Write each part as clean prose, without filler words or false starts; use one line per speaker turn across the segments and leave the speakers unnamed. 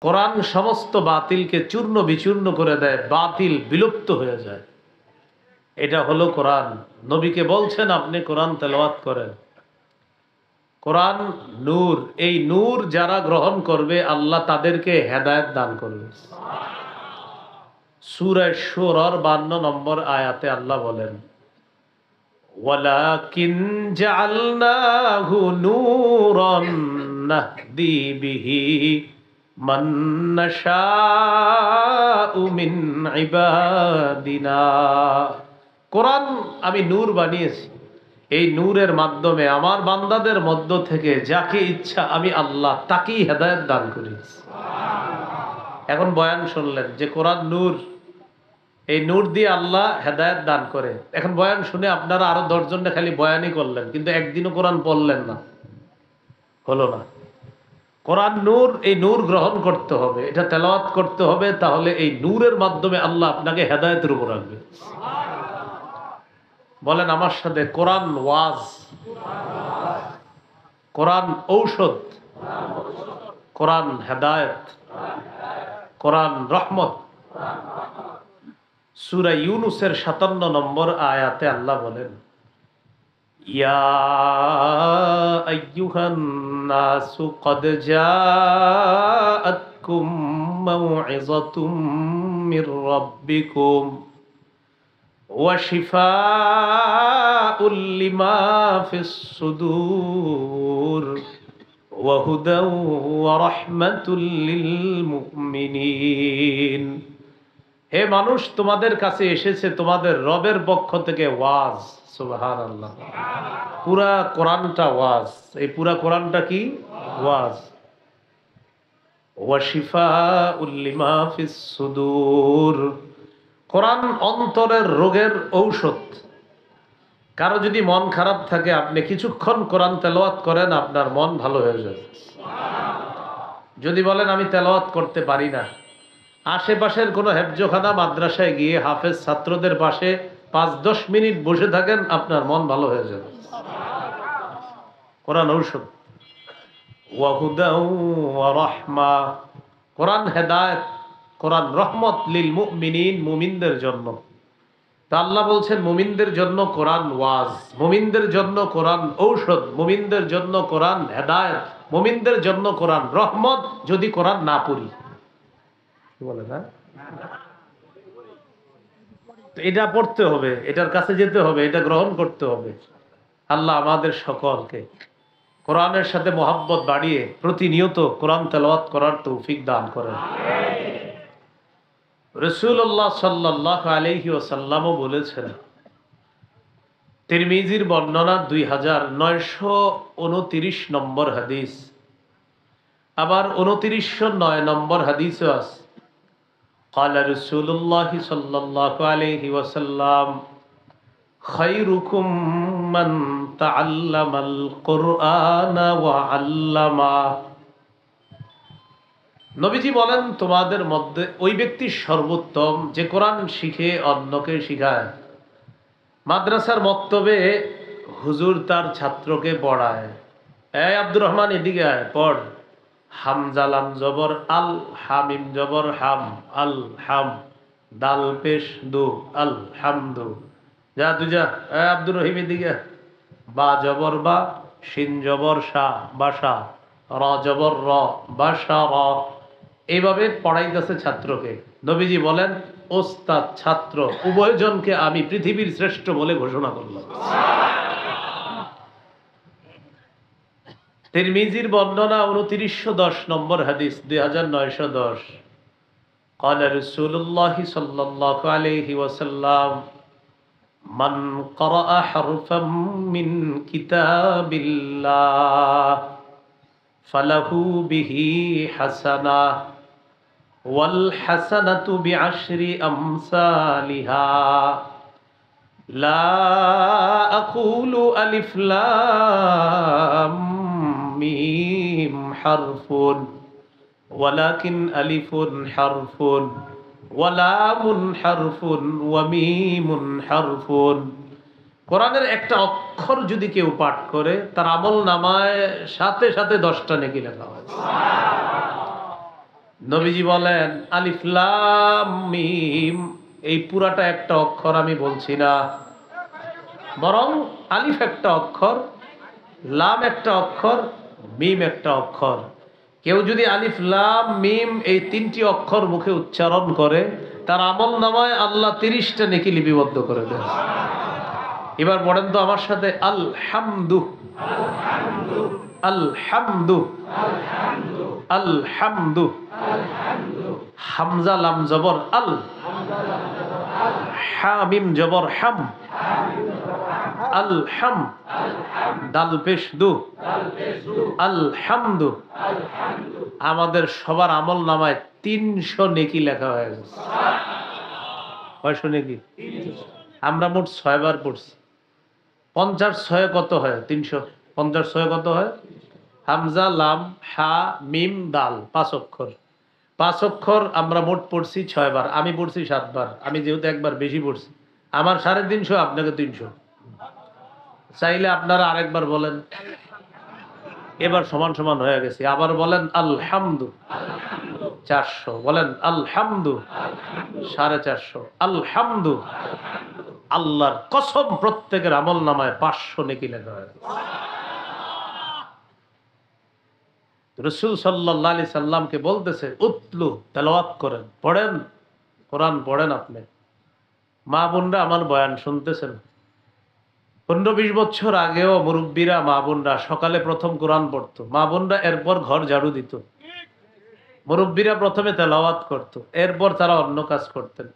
কোরআন সমস্ত বাতিলকে চূর্ণ বিচূর্ণ করে দেয়, বাতিল বিলুপ্ত হয়ে যায়। এটা হলো কোরআন। নবীকে বলছেন আপনি কোরআন তেলাওয়াত করেন। কোরআন নূর, এই নূর যারা গ্রহণ করবে আল্লাহ তাদেরকে হেদায়েত দান করবে। সূরা শুরার 52 নম্বর আয়াতে আল্লাহ বলেন, ওয়ালাকিন জাআলনাহু নূরান নাহদি বিহি মান নাশাউ মিন ইবাদিনা। কোরআন আমি নূর বানিয়েছি, এই নূরের মাধ্যমে আমার বান্দাদের মধ্য থেকে যাকে ইচ্ছা আমি আল্লাহ তাকেই হেদায়েত দান করি। এখন বয়ান শুনলেন যে কোরআন নূর, এই নূর দিয়ে আল্লাহ হেদায়েত দান করে। এখন বয়ান শুনে আপনারা আরো 10 জনে খালি বয়ানই করলেন, কিন্তু একদিনও কোরআন পড়লেন না, হলো না। কোরআন নূর, এই নূর গ্রহণ করতে হবে, এটা তেলাওয়াত করতে হবে, তাহলে এই নূরের মাধ্যমে আল্লাহ আপনাকে হেদায়েতের উপর রাখবে। বলেন আমার সাথে, কোরআন ওয়াজ, কোরআন ঔষধ, কোরআন হেদায়েত, কোরআন রহমত। সূরা ইউনূসের 57 নম্বর আয়াতে আল্লাহ বলেন, ইয়া আইয়ুহান নাসু ক্বাদ জাআতকুম মাউইযাতুম মির রাব্বিকুম ওয়া শিফাউল লিমা ফিস সুদূর ওয়া হুদাও ওয়া রাহমাতুল লিল মুমিনিন। হে মানুষ, তোমাদের কাছে এসেছে তোমাদের রবের পক্ষ থেকে ওয়াজ। সুবহানাল্লাহ। পুরা কোরআনটা ওয়াজ। এই পুরা কোরআনটা কি? ওয়াজ। ওয়া শিফাউল লিমা ফিস সুদূর। কোরআন অন্তরের রোগের ঔষধ। কারো যদি মন খারাপ থাকে, আপনি কিছুক্ষণ কোরআন তেলাওয়াত করেন, আপনার মন ভালো হয়ে যাবে। যদি বলেন আমি তেলাওয়াত করতে পারি না, আশেপাশের কোনো হেফজখানা মাদ্রাসায় গিয়ে হাফেজ ছাত্রদের পাশে 5-10 মিনিট বসে থাকেন, আপনার মন ভালো হয়ে যাবে। কোরআন ঔষধ। ওয়া হুদাও ওয়া রাহমা। কোরআন হেদায়েত, কোরআন রহমত লিল মুমিনিন, মুমিনদের জন্য। তা আল্লাহ বলছেন মুমিনদের জন্য কোরআন ওয়াজ, মুমিনদের জন্য কোরআন ঔষধ, মুমিনদের জন্য কোরআন হেদায়েত, মুমিনদের জন্য কোরআন রহমত। যদি কোরআন না পড়ি, বলে না, এটা পড়তে হবে, এটার কাছে যেতে হবে, এটা গ্রহণ করতে হবে। আল্লাহ আমাদের সকলকে কোরআনের সাথে মহব্বত বাড়িয়ে প্রতিনিয়ত কোরআন তেলাওয়াত করার তৌফিক দান করেন। রাসূলুল্লাহ সাল্লাল্লাহু আলাইহি ওয়াসাল্লামও বলেছেন, তিরমিজির বর্ণনা 2929 নম্বর হাদিস, আবার 2909 নম্বর হাদিসও আছে। قال رسول الله صلى الله عليه وسلم خيركم من تعلم القرآن وعلمه। নবীজি বলেন, তোমাদের মধ্যে ওই ব্যক্তি সর্বোত্তম যে কোরআন শিখে অন্যকে শিখায়। মাদ্রাসার মক্তবে হুজুর তার ছাত্রকে পড়ায়, এই আব্দুর রহমান এদিকে আয়, পড়। হামজা লাম জবর আল, হামিম জবর হাম, আল হাম, দাল পেশ দু, আল হামদু। যা তুই যা। আব্দুর রহিম এদিকে। বা জবর বা, শিন জবর শাহ, বাসা, র জবর র, বাসা র। এইভাবে পড়াইতেছে ছাত্রকে। নবীজি বলেন, ওস্তাদ ছাত্র উভয়জনকে আমি পৃথিবীর শ্রেষ্ঠ বলে ঘোষণা করলাম। তিরমিজির বর্ণনা 2910 নম্বর হাদিস, 2910। قال رسول الله صلى الله عليه وسلم من قرأ حرفا من كتاب الله فله به حسنة والحسنة بعشر أمثالها لا أقول ألف لام ميم حرف ولكن ألف حرف ولام حرف وميم حرف। কোরআনের একটা অক্ষর যদি কেউ পাঠ করে, তার আমল নামায় সাথে সাথে 10টা নেকি লেখা হয়। নবীজি বলেন আলিফ লাম মিম, এই পুরাটা একটা অক্ষর আমি বলছি না, বরং আলিফ একটা অক্ষর, লাম একটা অক্ষর, মিম একটা অক্ষর। কেউ যদি আলিফ লাম মিম এই তিনটি অক্ষর মুখে উচ্চারণ করে, তার আমল নামায় আল্লাহ 30টা নেকি লিপিবদ্ধ করে দেন। এবার পড়েন তো আমার সাথে, আলহামদু আলহামদু আলহামদু। হামজা লাম জবর আল, হামিম জবর হাম, আলহাম, দাল পেশ দু, আলহামদু। আমাদের সবার আমল নামায় 300 নেকি লেখা হয়ে গেছে। 600 নেকি? আমরা মোট 6 বার পড়ছি। 50 কত হয়? 300। 50 কত হয়? হামজা লাম হা মিম দাল, 5 অক্ষর। 5 অক্ষর আমরা মোট পড়ছি 6 বার। আমি পড়ছি 7 বার। আমি যেহেতু একবার বেশি পড়ছি, আমার 350, আপনাকে 300। চাইলে আপনারা আরেকবার বলেন। এবার সমান সমান হয়ে গেছে। আবার বলেন আলহামদু, 400। বলেন আলহামদু, 450। আলহামদু। আল্লাহর কসম, প্রত্যেকের আমল নামায় 500 নেকি লেখা হয়। রাসূল সাল্লাল্লাহু আলাইহি সাল্লামকে বলতেছে উতলু, তেলাওয়াত করেন, পড়েন, কোরআন পড়েন। আপনি মা বোনরা আমার বয়ান শুনতেছেন, 15-20 বছর আগেও মুরব্বীরা মা বোনরা সকালে প্রথম কোরআন পড়তো, মা বোনরা এরপর ঘর ঝাড়ু দিত, মুরব্বীরা প্রথমে তেলাওয়াত করত, এরপর তারা অন্য কাজ করতেন।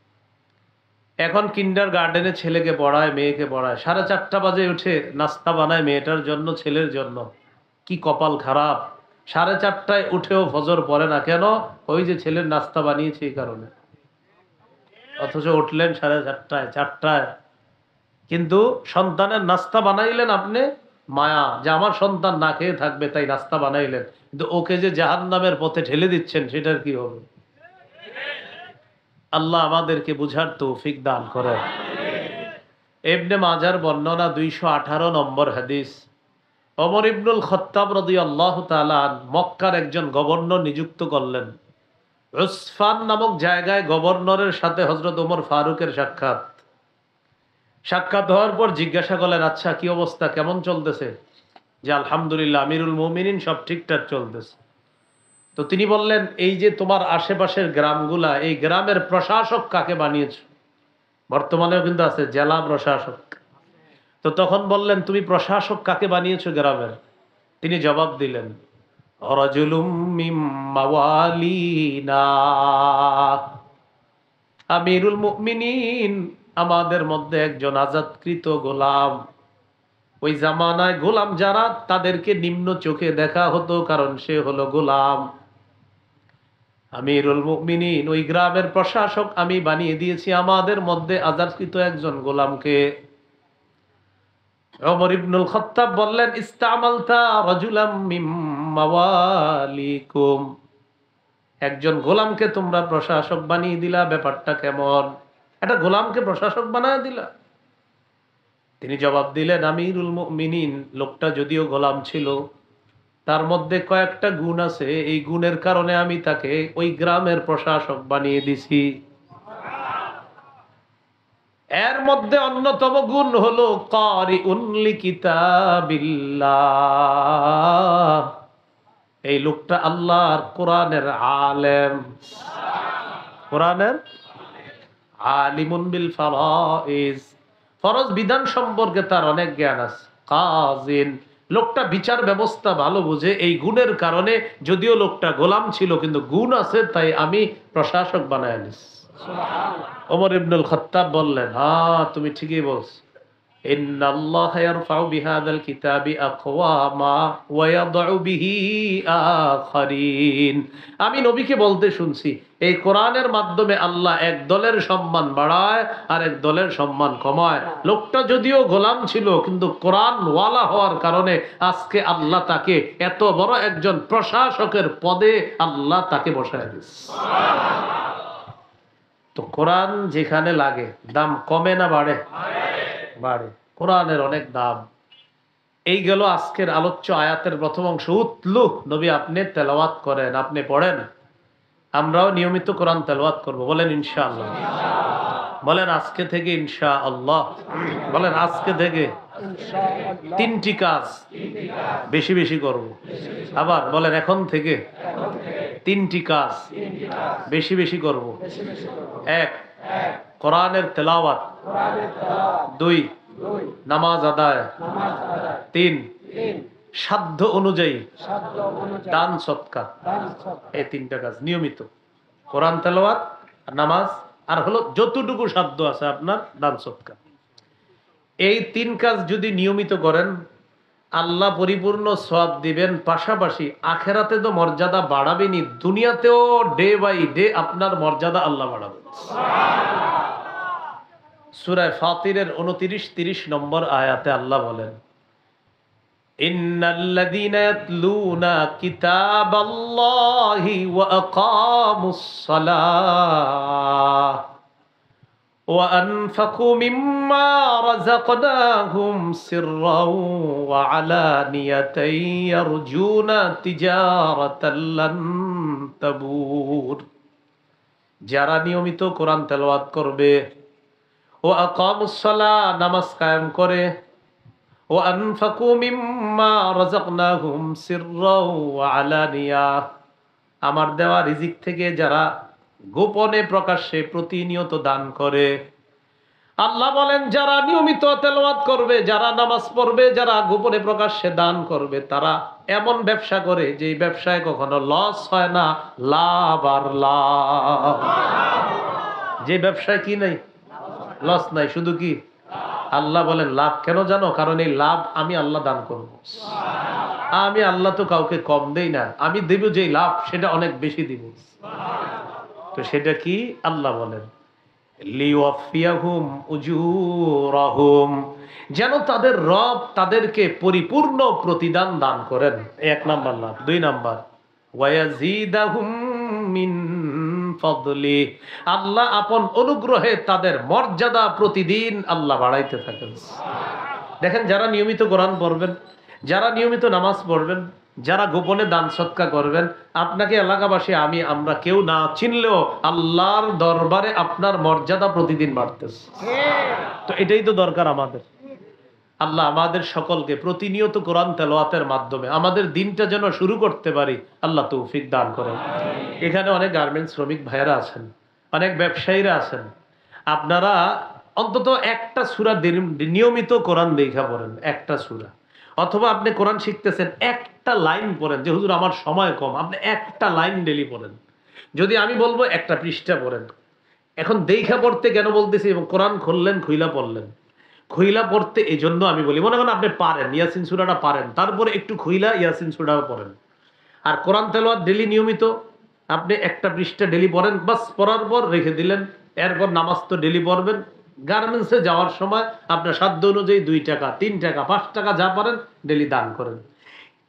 এখন কিন্ডার গার্ডেনে ছেলেকে পড়ায়, মেয়েকে পড়ায়, 4:30 বাজে উঠে নাস্তা বানায় মেয়েটার জন্য, ছেলের জন্য। কি কপাল খারাপ, 4:30টায় উঠেও ফজর পড়ে না। কেন? ওই যে ছেলের নাস্তা বানিয়েছে এই কারণে। অথচ উঠলেন 4:30টায়, 4টায়, কিন্তু সন্তানের নাস্তা বানাইলেন আপনি মায়া, যে আমার সন্তান না খেয়ে থাকবে তাই নাস্তা বানাইলেন, কিন্তু ওকে যে জাহান্নামের পথে ঠেলে দিচ্ছেন সেটার কি হবে? আল্লাহ আমাদেরকে বুঝার তৌফিক দান করেন। ইবনে মাজার বর্ণনা, 218 নম্বর হাদিস। ওমর ইবনুল খাত্তাব রাদিয়াল্লাহু তাআলা মক্কার একজন গভর্নর নিযুক্ত করলেন। উসফান নামক জায়গায় গভর্নরের সাথে হযরত ওমর ফারুকের সাক্ষাৎ হওয়ার পর জিজ্ঞাসা করলেন, আচ্ছা কি অবস্থা, কেমন চলতেছে? যে আলহামদুলিল্লাহ আমিরুল মুমিনিন, সব ঠিকঠাক চলতেছে। তো তিনি বললেন, এই যে তোমার আশেপাশের গ্রামগুলা, এই গ্রামের প্রশাসক কাকে বানিয়েছো? বর্তমানেও কিন্তু আছে জেলা প্রশাসক। তো তখন বললেন, তুমি প্রশাসক কাকে বানিয়েছো গ্রামের? তিনি জবাব দিলেন, রাজুলুম মিম মাওয়ালিনা, আমিরুল মুমিনিন, আমাদের মধ্যে একজন আজাদকৃত গোলাম। ওই জামানায় গোলাম যারা, তাদেরকে নিম্ন চোখে দেখা হতো, কারণ সে হলো গোলাম। আমিরুল মুমিনিন, ওই গ্রামের প্রশাসক আমি বানিয়ে দিয়েছি আমাদের মধ্যে আজাদকৃত একজন গোলামকে। ওমর ইবনুল খাত্তাব বললেন, ইস্তামালতা রাজুলাম মিম মাওয়ালিকুম, একজন গোলামকে তোমরা প্রশাসক বানিয়ে দিলা, ব্যাপারটা কেমন? একটা গোলামকে প্রশাসক বানিয়ে দিলা? তিনি জবাব দিলেন, আমিরুল মুমিনিন, লোকটা যদিও গোলাম ছিল, তার মধ্যে কয়েকটা গুণ আছে, এই গুণের কারণে আমি তাকে ওই গ্রামের প্রশাসক বানিয়ে দিছি। এর মধ্যে অন্যতম গুণ হলো কারিউন লিকিতাবিল্লাহ, এই লোকটা আল্লাহর কোরআনের আলেম, কোরআনের আলিমুন বিল ফারাইজ, ফরজ বিধান সম্পর্কে তার অনেক জ্ঞান আছে। কাজিন, লোকটা বিচার ব্যবস্থা ভালো বুঝে। এই গুণের কারণে, যদিও লোকটা গোলাম ছিল কিন্তু গুণ আছে, তাই আমি প্রশাসক বানায় নিছি। ওমর ইবনুল খাত্তাব বললেন, হ্যাঁ তুমি ঠিকই বলছো। ইন্নাল্লাহা ইয়ারফাউ বিহাদাল কিতাবি আকওয়ামা ওয়া ইয়াদউ বিহি আখারিন, আমি নবীকে বলতে শুনছি, এই কোরআনের মাধ্যমে আল্লাহ এক দলের সম্মান বাড়ায় আর এক দলের সম্মান কমায়। লোকটা যদিও গোলাম ছিল, কিন্তু কোরআন ওয়ালা হওয়ার কারণে আজকে আল্লাহ তাকে এত বড় একজন প্রশাসকের পদে আল্লাহ তাকে বসায় দিয়েছে। তো কোরআন যেখানে লাগে দাম কমে না বাড়ে? বাড়ে। কোরআনের অনেক দাম। এই গেল আজকের আলোচ্য আয়াতের প্রথম অংশ। উতলু, নবী আপনি তেলাওয়াত করেন, আপনি পড়েন। আমরাও নিয়মিত কোরআন তেলাওয়াত করব, বলেন ইনশাআল্লাহ। বলেন আজকে থেকে ইনশাআল্লাহ। বলেন আজকে থেকে তিনটি কাজ বেশি বেশি করব। আবার বলেন এখন থেকে তিনটি কাজ বেশি বেশি করব। এক, কোরআনের তেলাওয়াত। দুই, নামাজ আদায়। তিন, সাধ্য অনুযায়ী দান সৎকার। এই তিনটা কাজ নিয়মিত, কোরআন তেলাওয়াত, নামাজ, আর হলো যতটুকু সাধ্য আছে আপনার দান সৎকার। এই তিন কাজ যদি নিয়মিত করেন আল্লাহ পরিপূর্ণ সওয়াব দিবেন, পাশাপাশি আখেরাতে তো মর্যাদা বাড়াবেনই, দুনিয়াতেও ডে বাই ডে আপনার মর্যাদা আল্লাহ বাড়াবেন। সূরা ফাতিরের 29-30 নম্বর আয়াতে আল্লাহ বলেন, ইন্নাল্লাযীনা ইয়াতলুনা কিতাবাল্লাহি ওয়া আকামুস সালাহ ওয়া আনফাকু মিম্মা রাযাকনাহুম সিররাও ওয়া আলানিয়াতান ইয়ারজুনা তিজারাতান লান তাবুর। যারা নিয়মিত কোরআন তেলাওয়াত করবে, ও আকামুস সালাহ, নামাজ কায়েম করে, ও আনফাকু মিম্মা রাযাকনাহুম সিররাও ওয়া আলানিয়া, আমার দেওয়া রিজিক থেকে যারা গোপনে প্রকাশ্যে প্রতিনিয়ত দান করে। আল্লাহ বলেন যারা নিয়মিত তেলাওয়াত করবে, যারা নামাজ পড়বে, যারা গোপনে প্রকাশ্যে দান করবে, তারা এমন ব্যবসা করে যে ব্যবসায় কখনো লস হয় না, লাভ আর লাভ। যে ব্যবসায় কি নাই, লস নাই, শুধু কি আল্লাহ বলেন লাভ। কেন জানো? কারণ এই লাভ আমি আল্লাহ দান করব। আমি আল্লাহ তো কাউকে কম দেই না, আমি দেব যে লাভ সেটা অনেক বেশি দিব। তো সেটা কি? আল্লাহ বলেন লিওয়াফিয়াহুম উজুরাহুম, যেন তাদের রব তাদেরকে পরিপূর্ণ প্রতিদান দান করেন। এক নাম্বার লাভ। দুই নাম্বার, ওয়ায়াজিদাহুম মিন ফদলি, আল্লাহ আপন অনুগ্রহে তাদের মর্যাদা প্রতিদিন আল্লাহ বাড়াইতে থাকেন। দেখেন, যারা নিয়মিত কোরআন পড়বেন, যারা নিয়মিত নামাজ পড়বেন, যারা গোপনে দান সৎকার করবেন, আপনাকে এলাকাবাসী আমরা কেউ না চিনলেও আল্লাহর দরবারে আপনার মর্যাদা প্রতিদিন বাড়তেছে। তো এটাই তো দরকার আমাদের। আল্লাহ আমাদের সকলকে প্রতিনিয়ত কোরআন তেলাওয়াতের মাধ্যমে আমাদের দিনটা যেন শুরু করতে পারি, আল্লাহ তৌফিক দান করেন। এখানে অনেক গার্মেন্টস শ্রমিক ভাইয়েরা আছেন, অনেক ব্যবসায়ীরা আছেন। আপনারা অন্তত একটা সূরা নিয়মিত কোরআন দেখা পড়েন, একটা সূরা। অথবা আপনি কোরআন শিখতেছেন, একটা লাইন পড়েন। যে হুজুর আমার সময় কম, আপনি একটা লাইন ডেলি পড়েন। যদি আমি বলবো একটা পৃষ্ঠা পড়েন। এখন দেখা পড়তে কেন বলতেছি, এবং কোরআন খুললেন, খুইলা পড়লেন। খুইলা পড়তে এই জন্য আমি বলি, মনে করেন আপনি পারেন, ইয়াসিন সূরাটা পারেন, তারপরে একটু খুইলা ইয়াসিন সূরাও পড়েন। আর কোরআন তেলাওয়াত ডেলি নিয়মিত আপনি একটা পৃষ্ঠা ডেলি পড়েন, বাস পড়ার পর রেখে দিলেন। এরপর নামাজ তো ডেলি পড়বেন। গার্মেন্টসে যাওয়ার সময় আপনার সাধ্য অনুযায়ী 2 টাকা, 3 টাকা, 5 টাকা যা পারেন ডেলি দান করেন।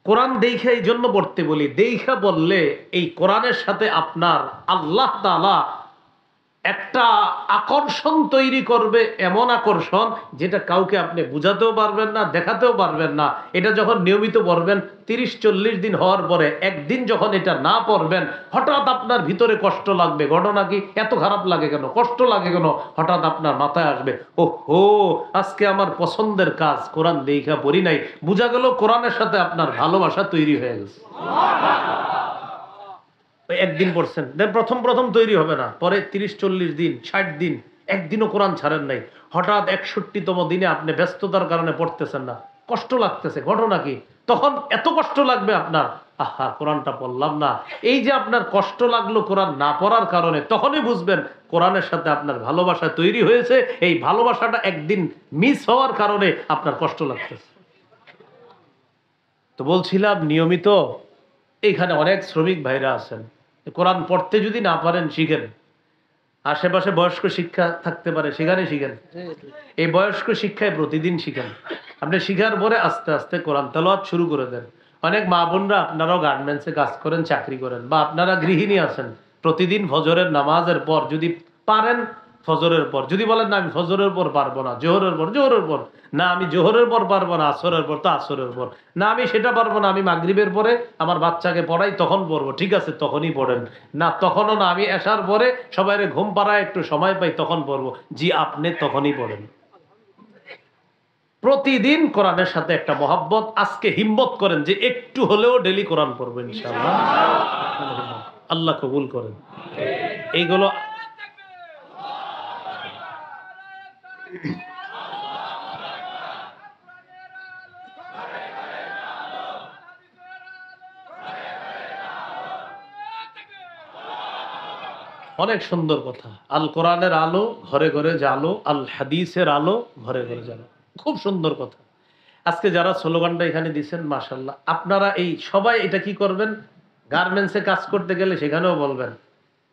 কোরআন দেখা এই জন্য পড়তে বলি, দেখা বললে এই কোরআনের সাথে আপনার আল্লাহ তাআলা একটা আকর্ষণ তৈরি করবে, এমন আকর্ষণ যেটা কাউকে আপনি বুঝাতেও পারবেন না, দেখাতেও পারবেন না। এটা যখন নিয়মিত পড়বেন, 30-40 দিন হওয়ার পরে একদিন যখন এটা না পড়বেন, হঠাৎ আপনার ভিতরে কষ্ট লাগবে। ঘটনা কি? এত খারাপ লাগে কেন, কষ্ট লাগে কেন? হঠাৎ আপনার মাথায় আসবে, ওহো আজকে আমার পছন্দের কাজ কোরআন দেখা পড়ি নাই। বোঝা গেল কোরআনের সাথে আপনার ভালোবাসা তৈরি হয়ে গেছে। একদিন পড়ছেন, প্রথম তৈরি হবে না, পরে 30-40 দিন, 60 দিন, একদিনও কোরআন ছাড়েন নাই। হঠাৎ 61তম দিনে আপনি ব্যস্ততার কারণে পড়তেছেন না, কষ্ট লাগতেছে। ঘটনা কি? তখন এত কষ্ট লাগবে আপনার, আহা কোরআনটা পড়লাম না। এই যে আপনার কষ্ট লাগলো কোরআন না পড়ার কারণে, তখনই বুঝবেন কোরআনের সাথে আপনার ভালোবাসা তৈরি হয়েছে। এই ভালোবাসাটা একদিন মিস হওয়ার কারণে আপনার কষ্ট লাগতেছে। তো বলছিলাম নিয়মিত, এইখানে অনেক শ্রমিক ভাইরা আছেন, কোরআন পড়তে যদি না পারেন শিখেন। আশেপাশে বয়স্ক শিক্ষা থাকতে পারে, সেখানে শিখেন। এই বয়স্ক শিক্ষায় প্রতিদিন শিখেন। আপনি শিখার পরে আস্তে আস্তে কোরআন তেলাওয়াত শুরু করে দেন। অনেক মা বোনরা, আপনারাও গার্মেন্টসে কাজ করেন, চাকরি করেন, বা আপনারা গৃহিণী আছেন, প্রতিদিন ফজরের নামাজের পর যদি পারেন ফজরের পর। যদি বলেন না আমি ফজরের পর পারবো না, জোহরের পর, জোহরের পর না আমি জোহরের পর পারবো না, আসরের পর তো আসরের পর না আমি সেটা পারবো না, আমি মাগরিবের পরে আমার বাচ্চাকে পড়াই তখন পড়বো, ঠিক আছে তখনই পড়েন। না তখনও না, আমি এশার পরে সবাইরে ঘুম পাড়ায় একটু সময় পাই তখন পড়বো, জি আপনি তখনই পড়েন। প্রতিদিন কোরআনের সাথে একটা মহব্বত, আজকে হিম্মত করেন যে একটু হলেও ডেলি কোরআন পড়বেন ইনশাআল্লাহ, আল্লাহ কবুল করেন। এইগুলো অনেক সুন্দর কথা। আল কোরআনের আলো ঘরে ঘরে জালো, আল হাদিসের আলো ঘরে ঘরে জালো, খুব সুন্দর কথা। আজকে যারা স্লোগানটা এখানে দিচ্ছেন মাশাআল্লাহ, আপনারা এই সবাই এটা কি করবেন, গার্মেন্টসে কাজ করতে গেলে সেখানেও বলবেন,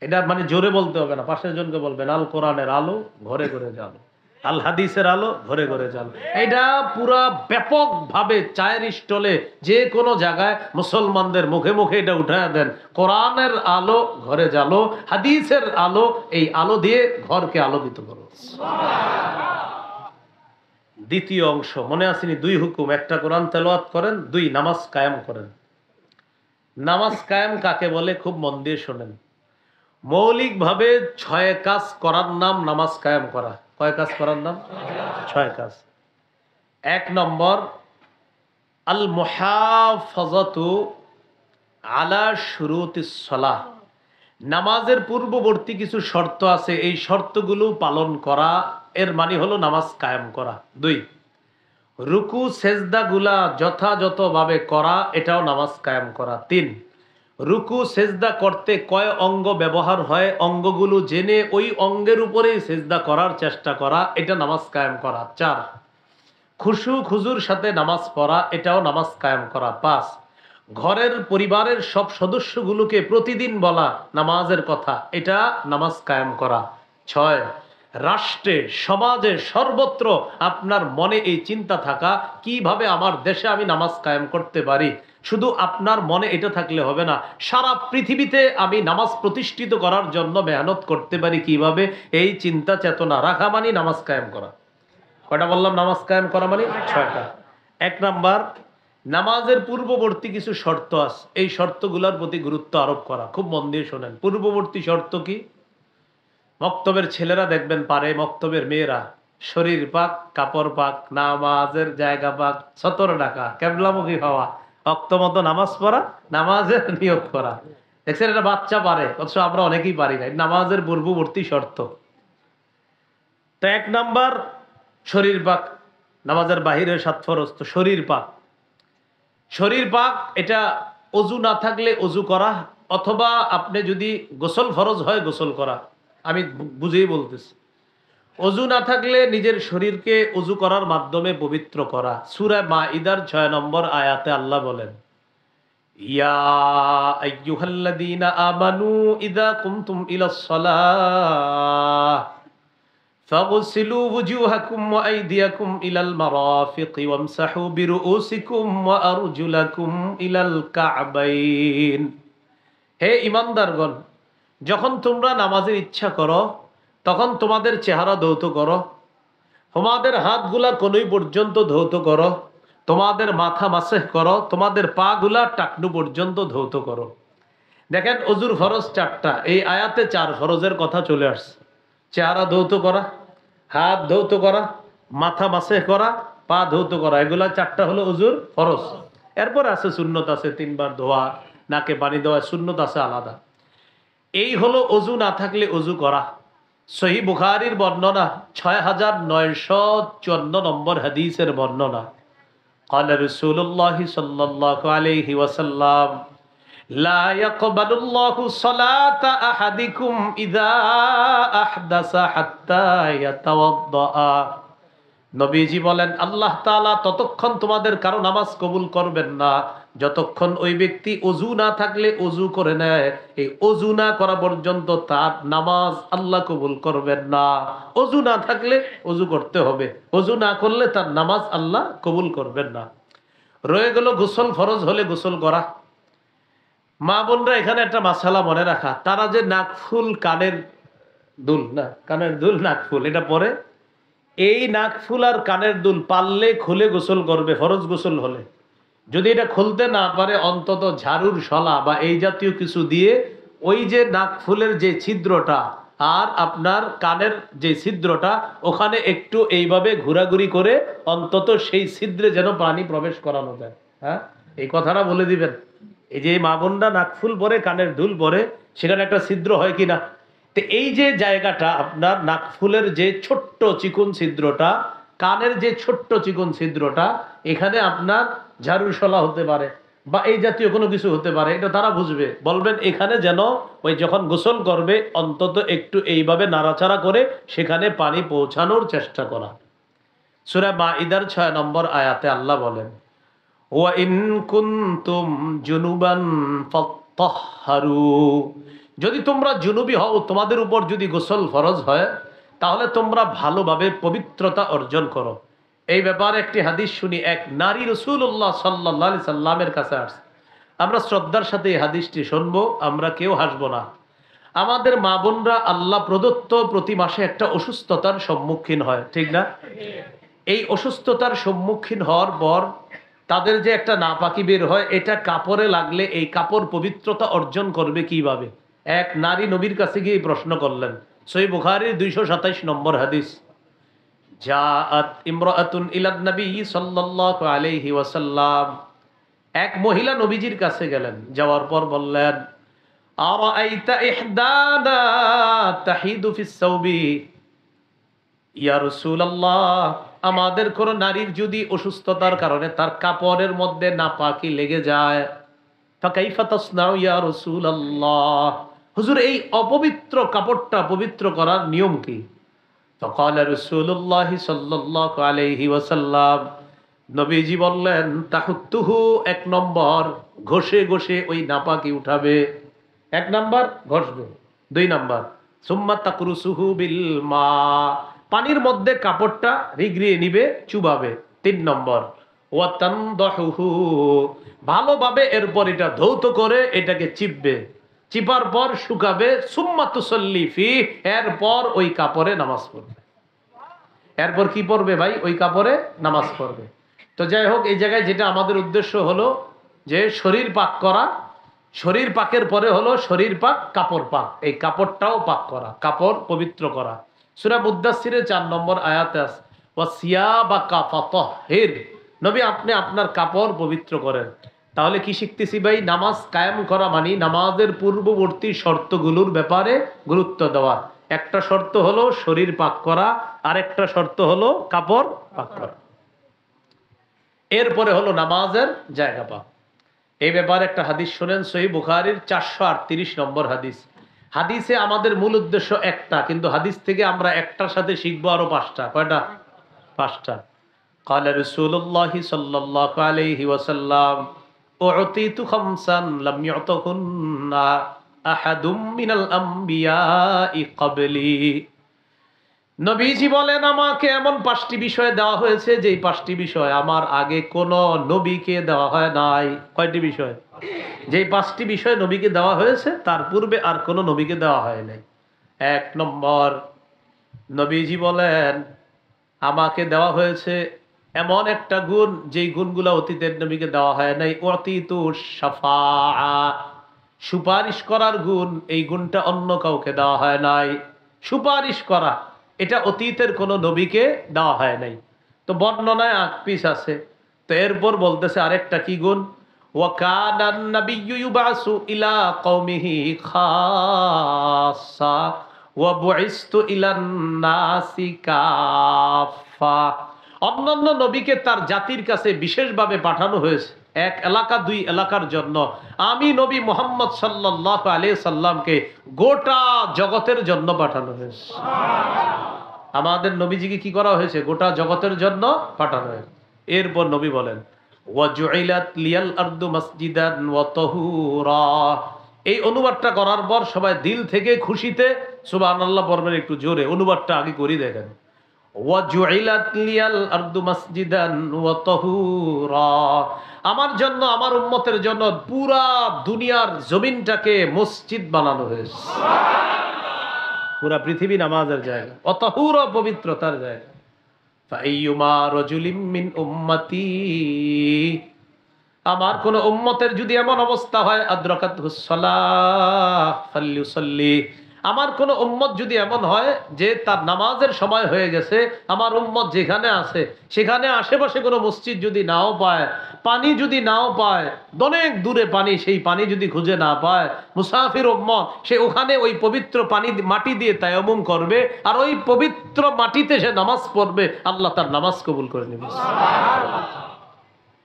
এটা মানে জোরে বলতে হবে না, পাশের জনকে বলবেন আল কোরআনের আলো ঘরে ঘরে জালো, আল হাদিসের আলো ঘরে ঘরে জালো। এটা পুরা ব্যাপক ভাবে চায়ের স্টলে যে কোনো জায়গায় মুসলমানদের মুখে মুখে এটা উঠায় দেন, কোরআনের আলো ঘরে জালো, হাদিসের আলো, এই আলো দিয়ে ঘরকে আলোকিত করো। দ্বিতীয় অংশ মনে আসেনি, 2 হুকুম, একটা কোরআন তেলাওয়াত করেন, 2 নামাজ কায়েম করেন। নামাজ কায়েম কাকে বলে খুব মন দিয়ে শোনেন। মৌলিকভাবে 6 কাজ করার নাম নামাজ কায়েম করা। কয় কাজ করার নাম? 6 কাজ। 1 নম্বর আল মুহাফাজাতু আলা শুরুতিস সালাহ, নামাজের পূর্ববর্তী কিছু শর্ত আছে, এই শর্তগুলো পালন করা, এর মানে হলো নামাজ কায়েম করা। 2 রুকু সেজদাগুলা যথাযথভাবে করা, এটাও নামাজ কায়েম করা। 3 রুকু সেজদা করতে কয় অঙ্গ ব্যবহার হয়, অঙ্গগুলো জেনে ওই অঙ্গের উপরেই সেজদা করার চেষ্টা করা, এটা নামাজ কায়েম করা। 4 খুশু খুজুর সাথে নামাজ পড়া, এটাও নামাজ কায়েম করা। 5 ঘরের পরিবারের সব সদস্যগুলোকে প্রতিদিন বলা নামাজের কথা, এটা নামাজ কায়েম করা। 6 রাষ্ট্রে সমাজে সর্বত্র আপনার মনে এই চিন্তা থাকা, কিভাবে আমার দেশে আমি নামাজ কায়েম করতে পারি। শুধু আপনার মনে এটা থাকলে হবে না, সারা পৃথিবীতে আমি নামাজ প্রতিষ্ঠিত করার জন্য মেহনত করতে পারি কিভাবে, এই চিন্তা চেতনা রাখা মানে নামাজ কায়েম করা। কয়টা বললাম নামাজ কায়েম করা মানে? 6টা। 1 নাম্বার নামাজের পূর্ববর্তী কিছু শর্ত আছে, এই শর্তগুলোর প্রতি গুরুত্ব আরোপ করা। খুব মন দিয়ে শোনেন। পূর্ববর্তী শর্ত কি? মক্তবের ছেলেরা দেখবেন পারে, মক্তবের মেয়েরা শরীর পাক, কাপড় পাক, নামাজের জায়গা পাক, 17 টাকা, কেবলামুখী হওয়া, অক্ত মতো নামাজ পড়া, নামাজের নিয়োগ করা। দেখছেন এটা বাচ্চা পারে, অথচ আমরা অনেকেই পারি না। নামাজের পূর্ববর্তী শর্ত। তো 1 নাম্বার শরীর পাক, নামাজের বাহিরে 7 ফরজ, তো শরীর পাক। শরীর পাক এটা অজু না থাকলে অজু করা, অথবা আপনি যদি গোসল ফরজ হয় গোসল করা। আমি বুঝেই বলতেছি, অজু না থাকলে নিজের শরীরকে অজু করার মাধ্যমে পবিত্র করা। সূরা মাইদার 6 নম্বর আয়াতে আল্লাহ বলেন, ইয়া আইয়ুহাল্লাযীনা আমানু ইযা কুমতুম ইলাস সালাহ ফাগসিলু ওয়ুজুহাকুম ওয়া আইদিয়াকুম ইলাল মারাফিকি ওয়ামসাহু বিরুউসিকুম ওয়া আরজুলাকুম ইলাল কা'বাইন। হে ঈমানদারগণ, যখন তোমরা নামাজের ইচ্ছা করো তখন তোমাদের চেহারা ধৌত করো, তোমাদের হাতগুলা কনুই পর্যন্ত ধৌত করো, তোমাদের মাথা মাসেহ করো, তোমাদের পা গুলা টাকনু পর্যন্ত ধৌত করো। দেখেন অজুর ফরজ 4টা, এই আয়াতে 4 ফরজের কথা চলে আসছে। চেহারা ধৌত করা, হাত ধৌত করা, মাথা মাসেহ করা, পা ধৌত করা, এগুলা 4টা হলো অজুর ফরজ। এরপর আছে সুন্নত, আছে 3 বার ধোয়া, নাকে পানি দেওয়া, সুন্নত আছে আলাদা। এই হলো অজু না থাকলে অজু করা। সহিহ বুখারীর বর্ণনা, 6954 নম্বর হাদিসের বর্ণনা। قال رسول الله صلى الله عليه وسلم لا يقبل الله صلاة أحدكم إذا أحدث حتى يتوضأ। নবীজি বলেন, আল্লাহ তাআলা ততক্ষণ তোমাদের কারো নামাজ কবুল করবেন না যতক্ষণ ওই ব্যক্তি অজু না থাকলে অজু করে নেয়। এই অজু না করা পর্যন্ত তার নামাজ আল্লাহ কবুল করবেন না। অজু না থাকলে অজু করতে হবে, অজু না করলে তার নামাজ আল্লাহ কবুল করবেন না। রয়ে গেল গোসল ফরজ হলে গোসল করা। মা বোনরা এখানে একটা মাসালা মনে রাখা, তারা যে নাকফুল কানের দুল না, কানের দুল নাকফুল, এটা পরে। এই নাকফুল আর কানের দুল পারলে খুলে গোসল করবে ফরজ গোসল হলে। যদি এটা খুলতে না পারে অন্তত ঝাড়ুর শলা বা এই জাতীয় কিছু দিয়ে ওই যে নাকফুলের যে ছিদ্রটা আর আপনার কানের যে ছিদ্রটা ওখানে একটু এইভাবে ঘোরাঘুরি করে অন্তত সেই ছিদ্রে যেন পানি প্রবেশ করানো যায়। হ্যাঁ, এই কথাটা বলে দিবেন। এই যে মা বোনরা নাকফুল পরে কানের দুল পরে সেখানে একটা ছিদ্র হয় কিনা, তো এই যে জায়গাটা আপনার নাকফুলের যে ছোট্ট চিকন ছিদ্রটা, কানের যে ছোট্ট চিকন ছিদ্রটা, এখানে আপনার ঝাড়ুশলা হতে পারে বা এই জাতীয় কোনো কিছু হতে পারে, এটা তারা বুঝবে। বলবেন এখানে যেন ওই যখন গোসল করবে অন্তত একটু এইভাবে নাড়াচাড়া করে সেখানে পানি পৌঁছানোর চেষ্টা করা। সূরা মাইদার 6 নম্বর আয়াতে আল্লাহ বলেন, ওয়া ইন কুনতুম জুনুবান ফাত্তাহহারু, যদি তোমরা জুনুবি হও, তোমাদের উপর যদি গোসল ফরজ হয়, তাহলে তোমরা ভালোভাবে পবিত্রতা অর্জন করো। এই ব্যাপারে একটি হাদিস শুনি, এক নারী রাসূলুল্লাহ সাল্লাল্লাহু আলাইহি সাল্লামের কাছে আসছে। আমরা শ্রদ্ধার সাথে এই হাদিসটি শুনবো, আমরা কেউ হাসবো না। আমাদের মা বোনরা আল্লাহ প্রদত্ত প্রতি মাসে একটা অসুস্থতার সম্মুখীন হয়, ঠিক না? এই অসুস্থতার সম্মুখীন হওয়ার পর তাদের যে একটা নাপাকি বের হয়, এটা কাপড়ে লাগলে এই কাপড় পবিত্রতা অর্জন করবে কিভাবে? এক নারী নবীর কাছে গিয়ে প্রশ্ন করলেন। সহিহ বুখারীর 227 নম্বর হাদিস, জাআত ইমরাআতুন ইলা নবী সাল্লাল্লাহু আলাইহি ওয়াসাল্লাম, এক মহিলা নবীজির কাছে গেলেন, যাওয়ার পর বললেন, আরাআইতা ইহদানা তাহিদু ফিস সাওবি, ইয়া রাসূলুল্লাহ, আমাদের কোন নারীর যদি অসুস্থতার কারণে তার কাপড়ের মধ্যে নাপাকি লেগে যায়, ফাকাইফা তাসনাউ ইয়া রাসূলুল্লাহ, হুজুর এই অপবিত্র কাপড়টা পবিত্র করার নিয়ম কি? ফাকালা রাসূলুল্লাহ সাল্লাল্লাহু আলাইহি ওয়াসাল্লাম, নবীজি বললেন, তাহুত্তুহু, এক নম্বর ঘষে ঘষে ওই নাপাকি উঠাবে, এক নম্বর ঘষবে। দুই নম্বর সুম্মা তাকরুসুহু বিল মা, পানির মধ্যে কাপড়টা রিগড়িয়ে নিবে, চুবাবে। তিন নম্বর ওয়া তানদাহুহু, ভালোভাবে এরপর এটা ধৌত করে এটাকে চিপবে, চিপার পর শুকাবে। সুম্মা তুসাল্লি ফি, এরপর ওই কাপড়ে নামাজ পড়বে। এরপর কি পড়বে ভাই? ওই কাপড়ে নামাজ পড়বে। তো যাই হোক, এই জায়গায় যেটা আমাদের উদ্দেশ্য হলো যে শরীর পাক করা, শরীর পাকের পরে হলো শরীর পাক, কাপড় পাক, এই কাপড়টাও পাক করা, কাপড় পবিত্র করা। সূরা মুদ্দাসসিরের 4 নম্বর আয়াতে আছে, ওয়াসিয়াবাকা ফাতাহহির, নবী আপনি আপনার কাপড় পবিত্র করেন। তাহলে কি শিখতেছি ভাই? নামাজ কায়েম করা মানে নামাজের পূর্ববর্তী শর্তগুলোর ব্যাপারে গুরুত্ব দেওয়া। একটা শর্ত হলো শরীর পাক করা, আর একটা শর্ত হলো কাপড় পাক করা, এরপরে হলো নামাজের জায়গা পাক। এই ব্যাপারে একটা হাদিস শোনেন, সহিহ বুখারীর 438 নম্বর হাদিস। হাদিসে আমাদের মূল উদ্দেশ্য একটা, কিন্তু হাদিস থেকে আমরা একটার সাথে শিখবো আরো 5টা। কয়টা? 5টা। ক্বালা রাসূলুল্লাহ সাল্লাল্লাহু আলাইহি ওয়াসাল্লাম, উ'তিতু খামসান লাম ইউতাহুন্না আহাদুম মিনাল আমবিয়াই ক্বাবলি, নবীজি বলেন আমাকে এমন 5টি বিষয় দেওয়া হয়েছে যেই 5টি বিষয় আমার আগে কোন নবীকে দেওয়া হয় নাই। কয়টি বিষয়? যেই 5টি বিষয় নবীকে দেওয়া হয়েছে তার পূর্বে আর কোন নবীকে দেওয়া হয় নাই। 1 নম্বর, নবীজি বলেন আমাকে দেওয়া হয়েছে এমন একটা গুণ যেই গুণগুলো অতীতের নবীকে দেওয়া হয় নাই। অতীতু শাফাআ, সুপারিশ করার গুণ, এই গুণটা অন্য কাউকে দেওয়া হয় নাই। সুপারিশ করা, এটা অতীতের কোন নবীকে দেওয়া হয় নাই। তো বর্ণনায় 8 পিস আছে। তো এরপর বলতেছে আরেকটা কি গুণ, ওয়া কানান নাবিয়্যু ইউবাসু ইলা কওমিহি খাসসা ওয়া বুইসতু ইলান নাসি কাফা, অন্যান্য নবীকে তার জাতির কাছে বিশেষভাবে পাঠানো হয়েছে, এক এলাকা 2 এলাকার জন্য। আমি নবী মুহাম্মদ সাল্লাল্লাহু আলাইহি সাল্লামকে গোটা জগতের জন্য পাঠানো হয়েছে। আমাদের নবীজিকে কি করা হয়েছে? গোটা জগতের জন্য পাঠানো হয়েছে। এরপর নবী বলেন, ওয়াজুইলাত লিয়াল আরদু মাসজিদান ওয়া তাহুরা, এই অনুবাদটা করার পর সবাই দিল থেকে খুশিতে সুবহানাল্লাহ পড়বেন একটু জোরে। অনুবাদটা আগে করি দেখেন, ওয়াজুইলাত লিয়াল আরদু মাসজিদান ওয়া তাহুরা, আমার জন্য, আমার উম্মতের জন্য পুরা দুনিয়ার জমিনটাকে মসজিদ বানানো হয়েছে। পুরা পৃথিবী নামাজের জায়গা, অতহুর পবিত্রতার জায়গা। ফাইয়ুমা রাজুলিম মিন উম্মতি, আমার কোন উম্মতের যদি এমন অবস্থা হয়, আদ্রাকাতুস সালাহ ফালইউসাল্লি, আমার কোন উম্মত যদি এমন হয় যে তার নামাজের সময় হয়ে গেছে, আমার উম্মত যেখানে আছে সেখানে আশেপাশে কোনো মসজিদ যদি নাও পায়, পানি যদি নাও পায়, অনেক দূরে পানি, সেই পানি যদি খুঁজে না পায়, মুসাফির উম্মত সে ওখানে ওই পবিত্র পানি মাটি দিয়ে তায়াম্মুম করবে, আর ওই পবিত্র মাটিতে সে নামাজ পড়বে, আল্লাহ তার নামাজ কবুল করে নেবে।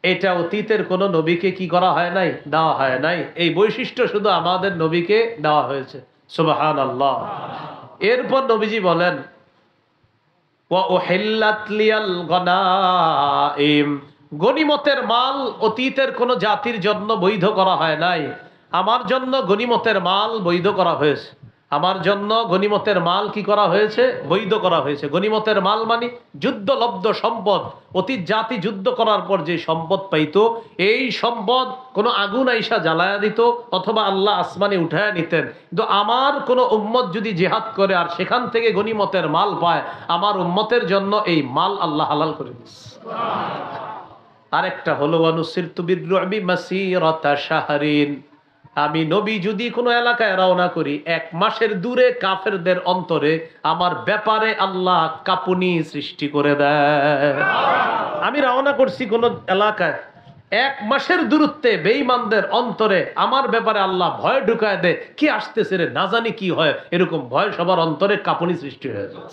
এটা অতীতের কোন নবীকে কি করা হয় নাই, দেওয়া হয় নাই। এই বৈশিষ্ট্য শুধু আমাদের নবীকে দেওয়া হয়েছে। সুবহানাল্লাহ। এরপর নবীজি বলেন, ওয়া উহিল্লাত লিয়াল গনাইম, গনিমতের মাল অতীতের কোন জাতির জন্য বৈধ করা হয় নাই, আমার জন্য গনিমতের মাল বৈধ করা হয়েছে। আমার জন্য গনিমতের মাল কি করা হয়েছে, বৈধ করা হয়েছে। গনিমতের মাল মানে যুদ্ধলব্ধ সম্পদ। অতীত জাতি যুদ্ধ করার পর যে সম্পদ পাইতো, এই সম্পদ কোনো আগুন আইসা জ্বালায়া দিত অথবা আল্লাহ আসমানে উঠায়া নিতেন। কিন্তু আমার কোনো উম্মত যদি জিহাদ করে আর সেখান থেকে গনিমতের মাল পায়, আমার উম্মতের জন্য এই মাল আল্লাহ হালাল করে দিচ্ছে। আরেকটা হলো ওয়ানুসিরতু বিররুবি মাসিরাতা শাহরিন, আমি নবী যদি কোনো এলাকায় রওনা করি, 1 মাসের দূরে কাফেরদের অন্তরে আমার ব্যাপারে আল্লাহ কাঁপুনি সৃষ্টি করে দেয়। আমি রওনা করছি কোনো এলাকায়, 1 মাসের দূরত্বে বেঈমানদের অন্তরে আমার ব্যাপারে আল্লাহ ভয় ঢুকায় দেয়, কি আসতেছে রে, না জানি কি হয়, এরকম ভয় সবার অন্তরে কাঁপুনি সৃষ্টি হয়ে যায়।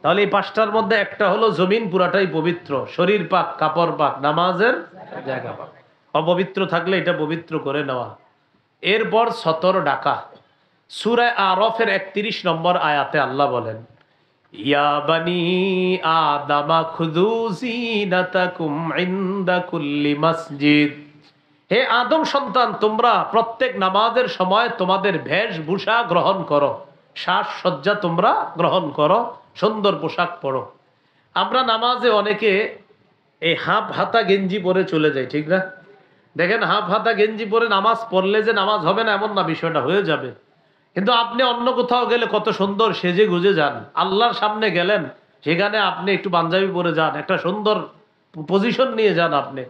তাহলে এই 5টার মধ্যে একটা হলো জমিন পুরাটাই পবিত্র, শরীর পাক, কাপড় পাক, নামাজের জায়গা পাক। অপবিত্র থাকলে এটা পবিত্র করে নেওয়া। এরপর সতর ডাকা। সূরা আরাফের 31 নম্বর আয়াতে আল্লাহ বলেন, ইয়া বানি আদামা খুযু যিনাতাকুম ইনদা কুল্লি মসজিদ, হে আদম সন্তান, তোমরা প্রত্যেক নামাজের সময় তোমাদের বেশভূষা গ্রহণ করো, সাজসজ্জা তোমরা গ্রহণ করো, সুন্দর পোশাক পরো। আমরা নামাজে অনেকে এই হাফ হাতা গেঞ্জি পরে চলে যাই, ঠিক না? দেখেন, হাফ হাতা গেঞ্জি পরে নামাজ পড়লে যে নামাজ হবে না এমন না, বিষয়টা হয়ে যাবে। কিন্তু আপনি অন্য কোথাও গেলে কত সুন্দর সেজে গুজে যান, আল্লাহর সামনে গেলেন, সেখানে আপনি একটু পাঞ্জাবি পরে যান, একটা সুন্দর পজিশন নিয়ে যান আপনি।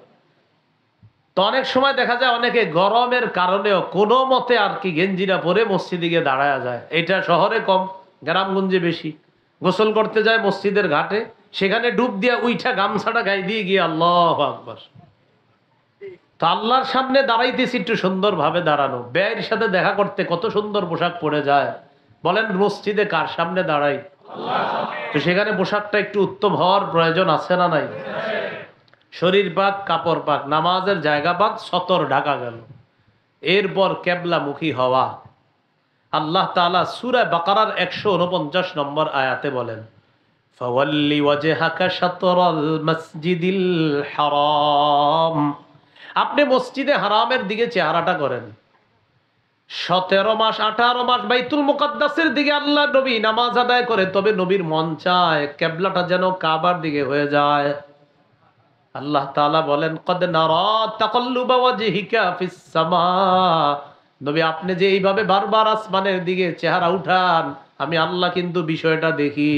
তো অনেক সময় দেখা যায় অনেকে গরমের কারণেও কোনো মতে আর কি গেঞ্জিটা পরে মসজিদে গিয়ে দাঁড়ায়া যায়। এটা শহরে কম, গ্রামগঞ্জে বেশি। গোসল করতে যায় মসজিদের ঘাটে, সেখানে ডুব দিয়া উইঠা গামছাটা গায়ে দিয়ে গিয়ে আল্লাহু আকবার। তো আল্লাহর সামনে দাঁড়াইতেছি, একটু সুন্দর ভাবে দাঁড়ানো, ব্যয়ের সাথে দেখা করতে কত সুন্দর পোশাক পরে যায়। বলেন মসজিদে কার সামনে দাঁড়াই? তো সেখানে পোশাকটা একটু উত্তম হওয়ার প্রয়োজন আছে না নাই? শরীর পাক, কাপড় পাক, নামাজের জায়গা পাক, সতর ঢাকা গেল। এরপর কেবলামুখী হওয়া। আল্লাহ তাআলা সূরা বাকারার 149 নম্বর আয়াতে বলেন, ফাওয়াল্লি ওয়াজহাকা শাতরাল মাসজিদিল হারাম, আপনি মসজিদে হারামের দিকে চেহারাটা করেন। 17 মাস 18 মাস বাইতুল মুকাদ্দাসের দিকে আল্লাহ নবী নামাজ আদায় করে, তবে নবীর মন চায় কিবলাটা যেন কাবার দিকে হয়ে যায়। আল্লাহ তাআলা বলেন, কদ নারা তাকাল্লুবা ওয়াজহিকা ফিস সামা, নবী আপনি যে এইভাবে বারবার আসমানের দিকে চেহারা উঠান, আমি আল্লাহ কিন্তু বিষয়টা দেখি।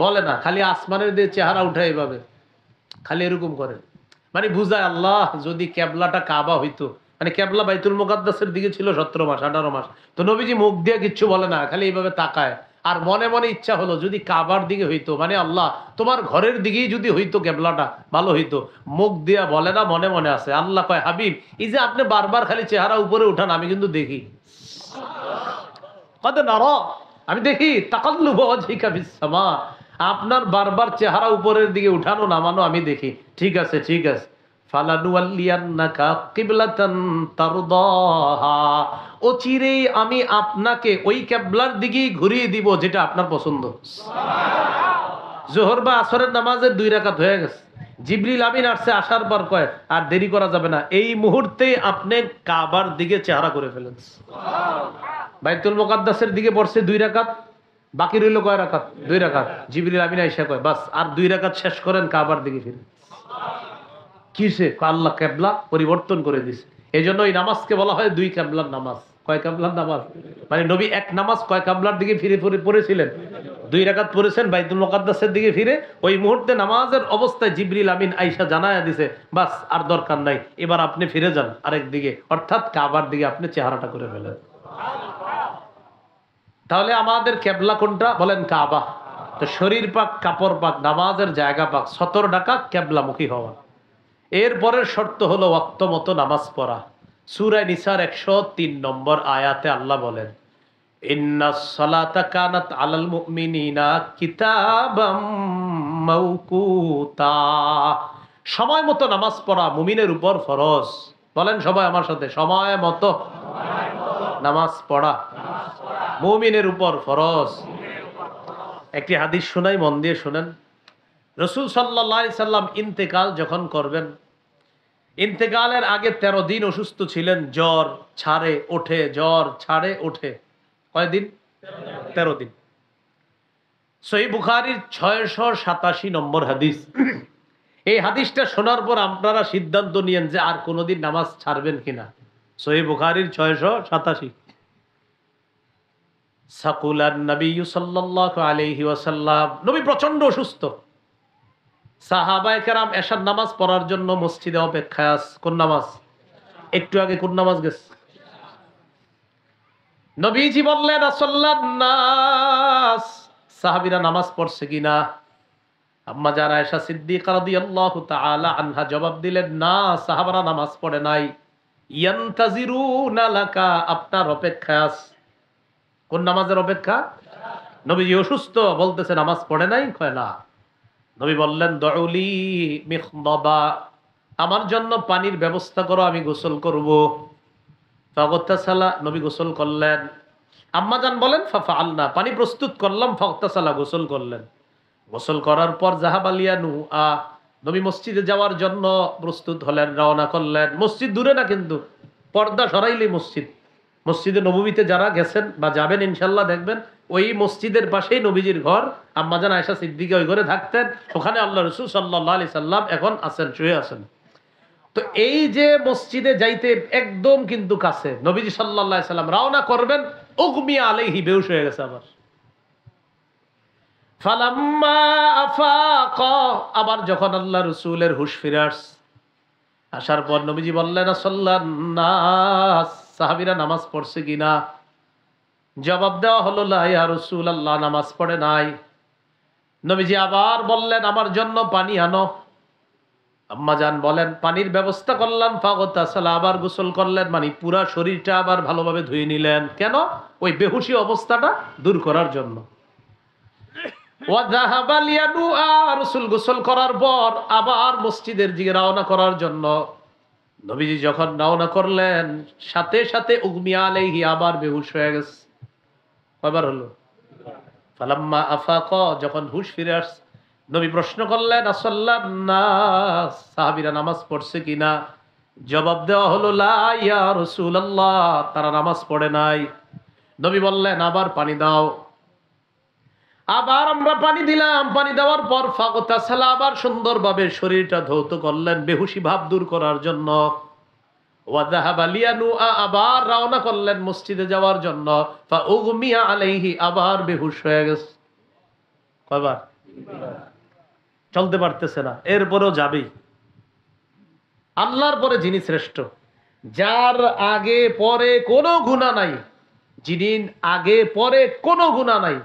বলে না খালি আসমানের দিকে চেহারা উঠা, এইভাবে খালি এরকম করে, মানে বুঝায় আল্লাহ যদি কেবলাটা কাবা হইতো, মানে কেবলা বাইতুল মুকাদ্দাসের দিকে ছিল 17 মাস 18 মাস, তো নবীজি মুখ দিয়ে কিচ্ছু বলে না, খালি এইভাবে তাকায়। আর মনে মনে ইচ্ছা হলো যদি কাবার দিকে হইতো, মানে আল্লাহ তোমার ঘরের দিকেই যদি হইতো কেবলাটা, ভালো হইতো। মুখ দিয়া বলে না, মনে মনে আছে। আল্লাহ কয়, হাবিব এই যে আপনি বারবার খালি চেহারা উপরে উঠান, আমি কিন্তু দেখি, আমি দেখি, তাকাল্লুবা ওয়াজহিকা ফিস সামা, আপনার বারবার চেহারা উপরের দিকে উঠানো নামানো আমি দেখি। ঠিক আছে, ঠিক আছে, ফালানুওয়াল্লিয়ান্নাকা কিবলাতান তারদাহা, অচিরেই আমি আপনাকে ওই কিবলার দিকেই ঘুরিয়ে দিব যেটা আপনার পছন্দ। জোহর বা আসরের নামাজের 2 রাকাত হয়ে গেছে, জিবরিল আমিন আসছে, আসার পর কয় আর দেরি করা যাবে না, এই মুহূর্তেই আপনি কাবার দিকে চেহারা করে ফেলেন। বাইতুল মুকাদ্দাসের দিকে পড়ছে 2 রাকাত, বাকি রইল কয় রাকাত? 2 রাকাত। জিবরিল আমিন আইসা কয় বাস আর 2 রাকাত শেষ করেন, কাবার দিকে ফিরে। কিসে? আল্লাহ কিবলা পরিবর্তন করে দিছে। এই জন্য এই নামাজকে বলা হয় 2 কিবলার নামাজ। কয় কাবলার নামাজ? মানে নবী এক নামাজ কয় কাবলার দিকে ফিরে ফিরে পড়েছিলেন? 2 রাকাত পড়েছেন বাইতুল মুকাদ্দাসের দিকে ফিরে। ওই মুহূর্তে নামাজের অবস্থায় জিবরিল আমিন আয়েশা জানায়া দিছে, বাস আর দরকার নাই, এবার আপনি ফিরে যান আরেক দিকে, অর্থাৎ কাবার দিকে আপনি চেহারাটা করে ফেলেন। তাহলে আমাদের কেবলা কোনটা বলেন? কাবা। তো শরীর পাক, কাপড় পাক, নামাজের জায়গা পাক, 17 ঢাকা কেবলামুখী হওয়া। এরপরের শর্ত হলো ওয়াক্ত মতো নামাজ পড়া। সূরা নিসার 103 নম্বর আয়াতে আল্লাহ বলেন, ইন্নাস সালাতা কানাত আলাল মুমিনিনা কিতাবাম মাওকুতা। সময় মতো নামাজ পড়া মুমিনের উপর ফরজ। বলেন সবাই আমার সাথে, সময় মতো নামাজ পড়া মুমিনের উপর ফরজ। একটি হাদিস শোনাই, মন দিয়ে শুনেন। রাসূল সাল্লাল্লাহু আলাইহি সাল্লাম ইন্তেকাল যখন করবেন, ইন্তেকালের আগে 13 দিন অসুস্থ ছিলেন। জ্বর ছাড়ে ওঠে, জ্বর ছাড়ে ওঠে। কয়দিন? 13 দিন। সহিহ বুখারীর 687 নম্বর হাদিস। এই হাদিসটা শোনার পর আপনারা সিদ্ধান্ত নিয়েন যে আর কোনোদিন নামাজ ছাড়বেন কিনা। সহিহ বুখারীর 687। সাকুলান নবী সাল্লাল্লাহু আলাইহি ওয়াসাল্লাম, নবী প্রচন্ড অসুস্থ। সাহাবায়ে কেরাম এশার নামাজ পড়ার জন্য মসজিদে অপেক্ষায় আছে। কোন নামাজ? একটু আগে কোন নামাজ গেছে? নবীজি বললেন আসাল্লান নাস, সাহাবীরা নামাজ পড়ছে কিনা? আম্মা জান আয়েশা সিদ্দিকা রাদিয়াল্লাহু তাআলা আনহা জবাব দিলেন, না, সাহাবারা নামাজ পড়ে নাই। ইয়ান্তাজিরুনা লাকা, আপনার অপেক্ষায় আছে। কোন নামাজের অপেক্ষা? নবীজি অসুস্থ, বলতেছে নামাজ পড়ে নাই? কয় না। নবী বললেন, দুউলি মিখদাবা, আমার জন্য পানির ব্যবস্থা করো, আমি গোসল করব। ফাগতাসালা, নবী গোসল করলেন। আম্মা জান বলেন ফাফআলনা, পানি প্রস্তুত করলাম। ফাগতাসালা, গোসল করলেন। গোসল করার পর জাহাবালিয়ানু আ, নবী মসজিদে যাওয়ার জন্য প্রস্তুত হলেন, রওনা করলেন। মসজিদ দূরে না কিন্তু, পর্দা সরাইলেই মসজিদ। মসজিদে নববীতে যারা গেছেন বা যাবেন ইনশাল্লাহ দেখবেন ওই মসজিদের পাশেই নবীজির ঘর। আম্মাজান আয়েশা সিদ্দিকা ওই ঘরে থাকতেন। ওখানে আল্লাহ রাসূল সাল্লাল্লাহু আলাইহি সাল্লাম এখন আছেন, শুয়ে আছেন। তো এই যে মসজিদে যাইতে একদম কিন্তু কাছে, নবীজি সাল্লাল্লাহু আলাইহি সাল্লাম রওনা করবেন, উগমিয়া আলাইহি, বেহুশ হয়ে গেছে আবার। ফালাম্মা আফাকা, আবার যখন আল্লাহ রাসূলের হুঁশ ফিরে আসার পর নবীজি বললেন আসাল্লান নাস, সাহাবীরা নামাজ পড়ছে কিনা? জবাব দেওয়া হলো লা ইয়া রাসূলুল্লাহ, নামাজ পড়ে নাই। নবীজি আবার বললেন, আমার জন্য পানি আনো। আম্মা জান বলেন, পানির ব্যবস্থা করলাম। ফাগতাসালা, আবার গোসল করলেন, মানে পুরা শরীরটা আবার ভালোভাবে ধুয়ে নিলেন। কেন? ওই বেহুশি অবস্থাটা দূর করার জন্য। ওয়াযাহাবা লিয়াদুআ, রাসূল গোসল করার পর আবার মসজিদের দিকে রওনা করার জন্য। নবীজি যখন রওনা করলেন, সাথে সাথে উগমিয়া আলাইহি, আবার বেহুশ হয়ে গেছে। কয়বার হলো? ফালাম্মা আফাকা, যখন হুঁশ ফিরে আসছে, নবী প্রশ্ন করলেন আসাল্লান নাস, সাহাবীরা নামাজ পড়ছে কিনা? জবাব দেওয়া হলো লা ইয়া রাসূলুল্লাহ, তারা নামাজ পড়ে নাই। নবী বললেন, আবার পানি দাও। আবার আমরা পানি দিলাম। পানি দেওয়ার পর ফাগতাসালা, আবার সুন্দরভাবে শরীরটা ধৌত করলেন বেহুশি ভাব দূর করার জন্য। ওয়াযাহাবা লিয়ানুআ, আবার রওনা করলেন মসজিদে যাওয়ার জন্য। ফাউগমিয়া আলাইহি, আবার বেহুশ হয়ে গেছে। কয়বার? চলতে পারতেছে না, এরপরেও যাবেই। আল্লাহর পরে যিনি শ্রেষ্ঠ, যার আগে পরে কোনো গুনাহ নাই, যিনি আগে পরে কোনো গুনাহ নাই,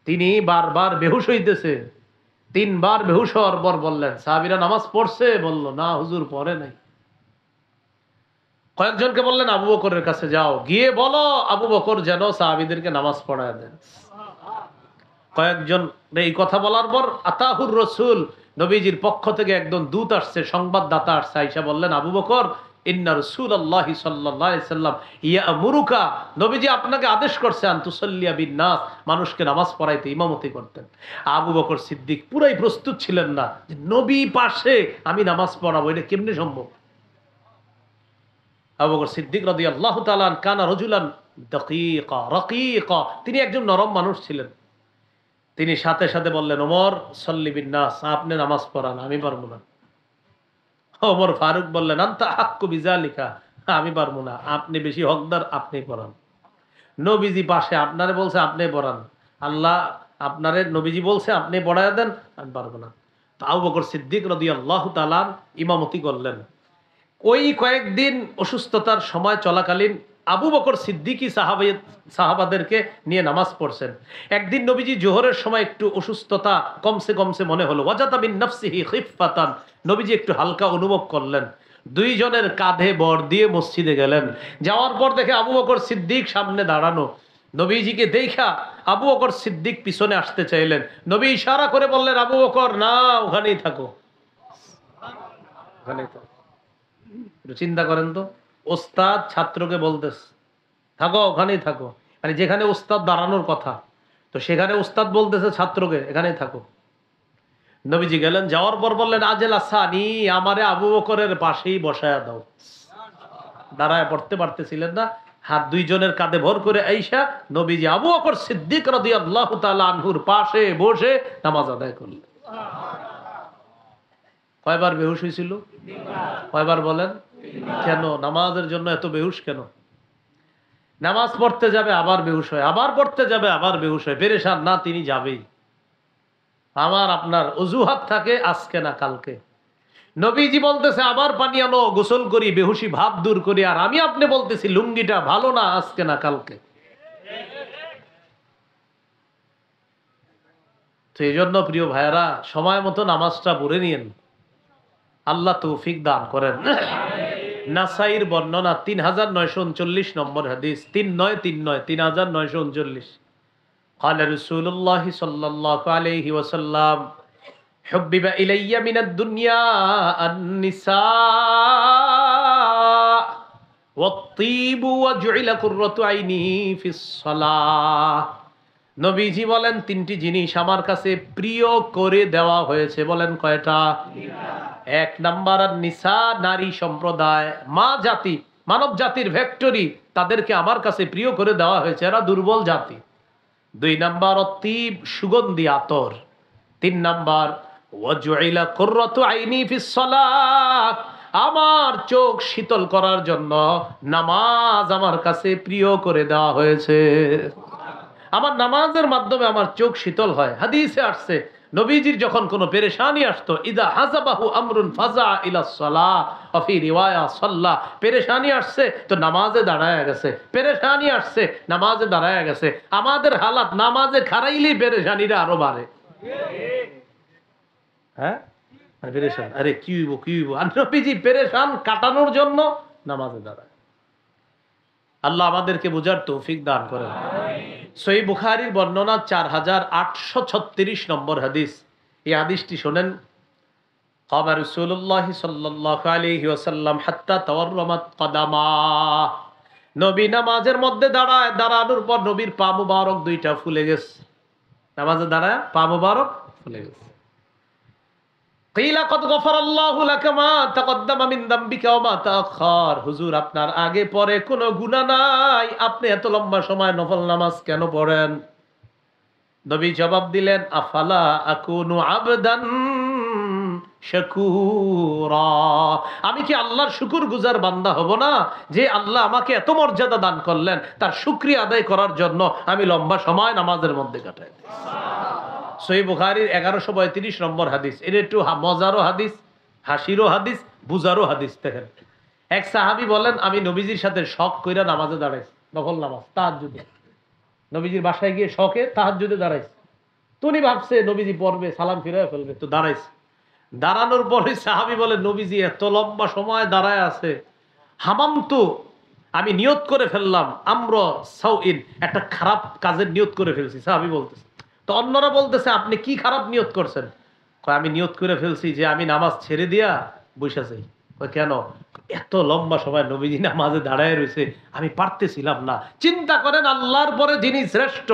তিনি বারবার বেহুশ হইতেছে। 3 বার বেহুশ হওয়ার পর বললেন, সাহাবীরা নামাজ পড়ছে? বলল, না হুজুর, পড়ে নাই। কয়েকজনকে বললেন, আবু বকরের কাছে যাও, গিয়ে বলো আবু বকর যেন সাহাবীদেরকে নামাজ পড়ায় দেন। কয়েকজন এই কথা বলার পর আতাহুর রাসূল, নবীজির পক্ষ থেকে একজন দূত আসছে, সংবাদদাতা আসছে। আয়েশা বললেন, আবু বকর, ইন্না রাসূলুল্লাহি সাল্লাল্লাহু আলাইহি সাল্লাম ইয়ামুরুকা, নবীজি আপনাকে আদেশ করছে আন তুসাল্লিয়া বিন নাস, মানুষকে নামাজ পড়াইতে, ইমামতি করতেন। আবু বকর সিদ্দিক পুরাই প্রস্তুত ছিলেন না যে নবী পাশে আমি নামাজ পড়াবো, এটা কেমনে সম্ভব। আবু বকর সিদ্দিক রাদিয়াল্লাহু তাআলা আন কানা রাজুলান দাকীকা রাকীকা, তিনি একজন নরম মানুষ ছিলেন। তিনি সাথে সাথে বললেন, ওমর সল্লি বিন নাস, আপনি নামাজ পড়ান, আমি পারবো না। ওমর ফারুক বললেন, আনতা হাক্কু বিযালিকা, আমি পারবো না, আপনি বেশি হকদার, আপনি পড়ান। নবীজি পাশে, আপনারে বলছে আপনি পড়ান, আল্লাহ আপনারে নবীজি বলছে আপনি পড়ায় দেন, আমি পারবো না। তো আবু বকর সিদ্দিক রাদিয়াল্লাহু তাআলা ইমামতি করলেন। ওই কয়েকদিন অসুস্থতার সময় চলাকালীন আবু বকর সিদ্দিকী সাহাবাদেরকে নিয়ে নামাজ পড়ছেন। একদিন নবীজি জোহরের সময় একটু অসুস্থতা কমছে কমছে মনে হলো, ওয়াজাদা মিন নাফসিহি খিফাতান, নবীজি একটু হালকা অনুভব করলেন। দুইজনের কাঁধে বর দিয়ে মসজিদে গেলেন। যাওয়ার পর দেখে আবু বকর সিদ্দিক সামনে দাঁড়ানো। নবীজিকে দেখা আবু বকর সিদ্দিক পিছনে আসতে চাইলেন। নবী ইশারা করে বললেন, আবু বকর না, ওখানেই থাকো, ওখানেই থাকো। চিন্তা করেন তো, ওস্তাদ ছাত্রকে বলতেছে থাকো, ওখানেই থাকো, মানে যেখানে ওস্তাদ দাঁড়ানোর কথা, তো সেখানে ওস্তাদ বলতেছে ছাত্রকে এখানেই থাকো। নবীজি গেলেন, যাওয়ার পর বললেন, আজেল আসানি, আমারে আবু বকরের পাশেই বসায়া দাও। দাঁড়ায় পড়তে পারতেছিলেন না, হাত দুইজনের কাঁধে ভর করে আইসা নবীজি আবু বকর সিদ্দিক রাদিয়াল্লাহু তাআলা আনহুর পাশে বসে নামাজ আদায় করলেন। কয়বার বেহুশ হয়েছিল? কয়বার বলেন? কেন নামাজের জন্য এত বেহুশ কেন? নামাজ পড়তে যাবে আবার বেহুশ হয়, আবার পড়তে যাবে আবার বেহুশ হয়, পেরেশান না, তিনি যাবেই। আমার আপনার অজুহাত থাকে আজকে না কালকে। নবীজি বলতেছে আবার পানি আনো, গোসল করি, বেহুশি ভাব দূর করি, আর আমি আপনি বলতেছি লুঙ্গিটা ভালো না, আজকে না কালকে। তো এই জন্য প্রিয় ভাইয়েরা, সময় মতো নামাজটা পড়ে নিয়েন, আল্লাহ তৌফিক দান করেন। নাসাইর বর্ণনা 3939 নম্বর হাদিস, 3939 قال رسول الله صلى الله عليه وسلم حبب إلي من الدنيا النساء والطيب وجعل قرة عيني في الصلاة। নবীজি বলেন তিনটি জিনিস আমার কাছে প্রিয় করে দেওয়া হয়েছে। বলেন কয়টা? এক নাম্বার নিসা, নারী সম্প্রদায়, মা জাতি, মানব জাতির ফ্যাক্টরি, তাদেরকে আমার কাছে প্রিয় করে দেওয়া হয়েছে, এরা দুর্বল জাতি। দুই নাম্বার অতীব সুগন্ধি আতর। তিন নাম্বার ওয়াজুইলা কুররাতু আইনি ফিস সালাহ, আমার চোখ শীতল করার জন্য নামাজ আমার কাছে প্রিয় করে দেওয়া হয়েছে। আমার নামাজের মাধ্যমে আমার চোখ শীতল হয়। হাদিসে আসছে নবীজির যখন কোনো পেরেশানি আসতো, ইদা হাজাবাহু আমরুন ফাজা ইলাস সালাহ ওয়া ফি রিওয়ায়া সাল্লা, পেরেশানি আসছে তো নামাজে দাঁড়ায় গেছে, পেরেশানি আসছে নামাজে দাঁড়ায় গেছে। আমাদের হালাত নামাজে খারাইলেই পেরেশানিটা আরো বাড়ে। হ্যাঁ, পেরেশান, আরে কি হইব কি হইব, আর নবীজি পেরেশান কাটানোর জন্য নামাজে দাঁড়ায়। আল্লাহ আমাদেরকে বুঝার তৌফিক দান করেন। সহিহ বুখারীর বর্ণনা 4836 নম্বর হাদিস। এই হাদিসটি শোনেন। قام رسول الله صلى الله عليه وسلم حتى تورمت قدما, নবী নামাজের মধ্যে দাঁড়ায়, দাঁড়ানোর পর নবীর পা মুবারক দুইটা ফুলে গেছে। নামাজে দাঁড়ায় পা মুবারক ফুলে গেছে। কিলা কদ গফারাল্লাহু লাকা মা তাকদ্দামা মিন যামবিকা ওয়া মা তাআখার, হুজুর আপনার আগে পরে কোনো গুনাহ নাই, আপনি এত লম্বা সময় নফল নামাজ কেন পড়েন? নবী জবাব দিলেন, আফালা আকুনু আবদান শাকুরা, আমি কি আল্লাহর শুকরগুজার বান্দা হব না, যে আল্লাহ আমাকে এত মর্যাদা দান করলেন, তার শুকরিয়া আদায় করার জন্য আমি লম্বা সময় নামাজের মধ্যে কাটাই। সহিহ বুখারীর 1135 নম্বর হাদিস। এটা একটু মজারও হাদিস, হাসিরও হাদিস, বুঝারও হাদিস। দেখেন, এক সাহাবী বলেন, আমি নবীজির সাথে শখ কইরা নামাজে দাঁড়াইছি, নফল নামাজ তাহাজ্জুদে। নবীজির বাসায় গিয়ে শখে তাহাজ্জুদে দাঁড়াইছি। তুমি ভাবছে নবীজি পড়বে, সালাম ফিরায় ফেলবে, তো দাঁড়াইছি। দাঁড়ানোর পরে সাহাবী বলে, নবীজি এত লম্বা সময় দাঁড়ায় আছে, হামামতু, আমি নিয়ত করে ফেললাম, আমরা সাউইন, একটা খারাপ কাজের নিয়ত করে ফেলছি। সাহাবী বলতেছে। তো অন্যরা বলতেছে, আপনি কি খারাপ নিয়ত করছেন? আমি নিয়ত করে ফেলছি যে আমি নামাজ ছেড়ে দিয়া বসে যাই। কেন? এত লম্বা সময় নবীজি নামাজে দাঁড়ায় রয়েছে, আমি পারতেছিলাম না। চিন্তা করেন, আল্লাহর পরে যিনি শ্রেষ্ঠ,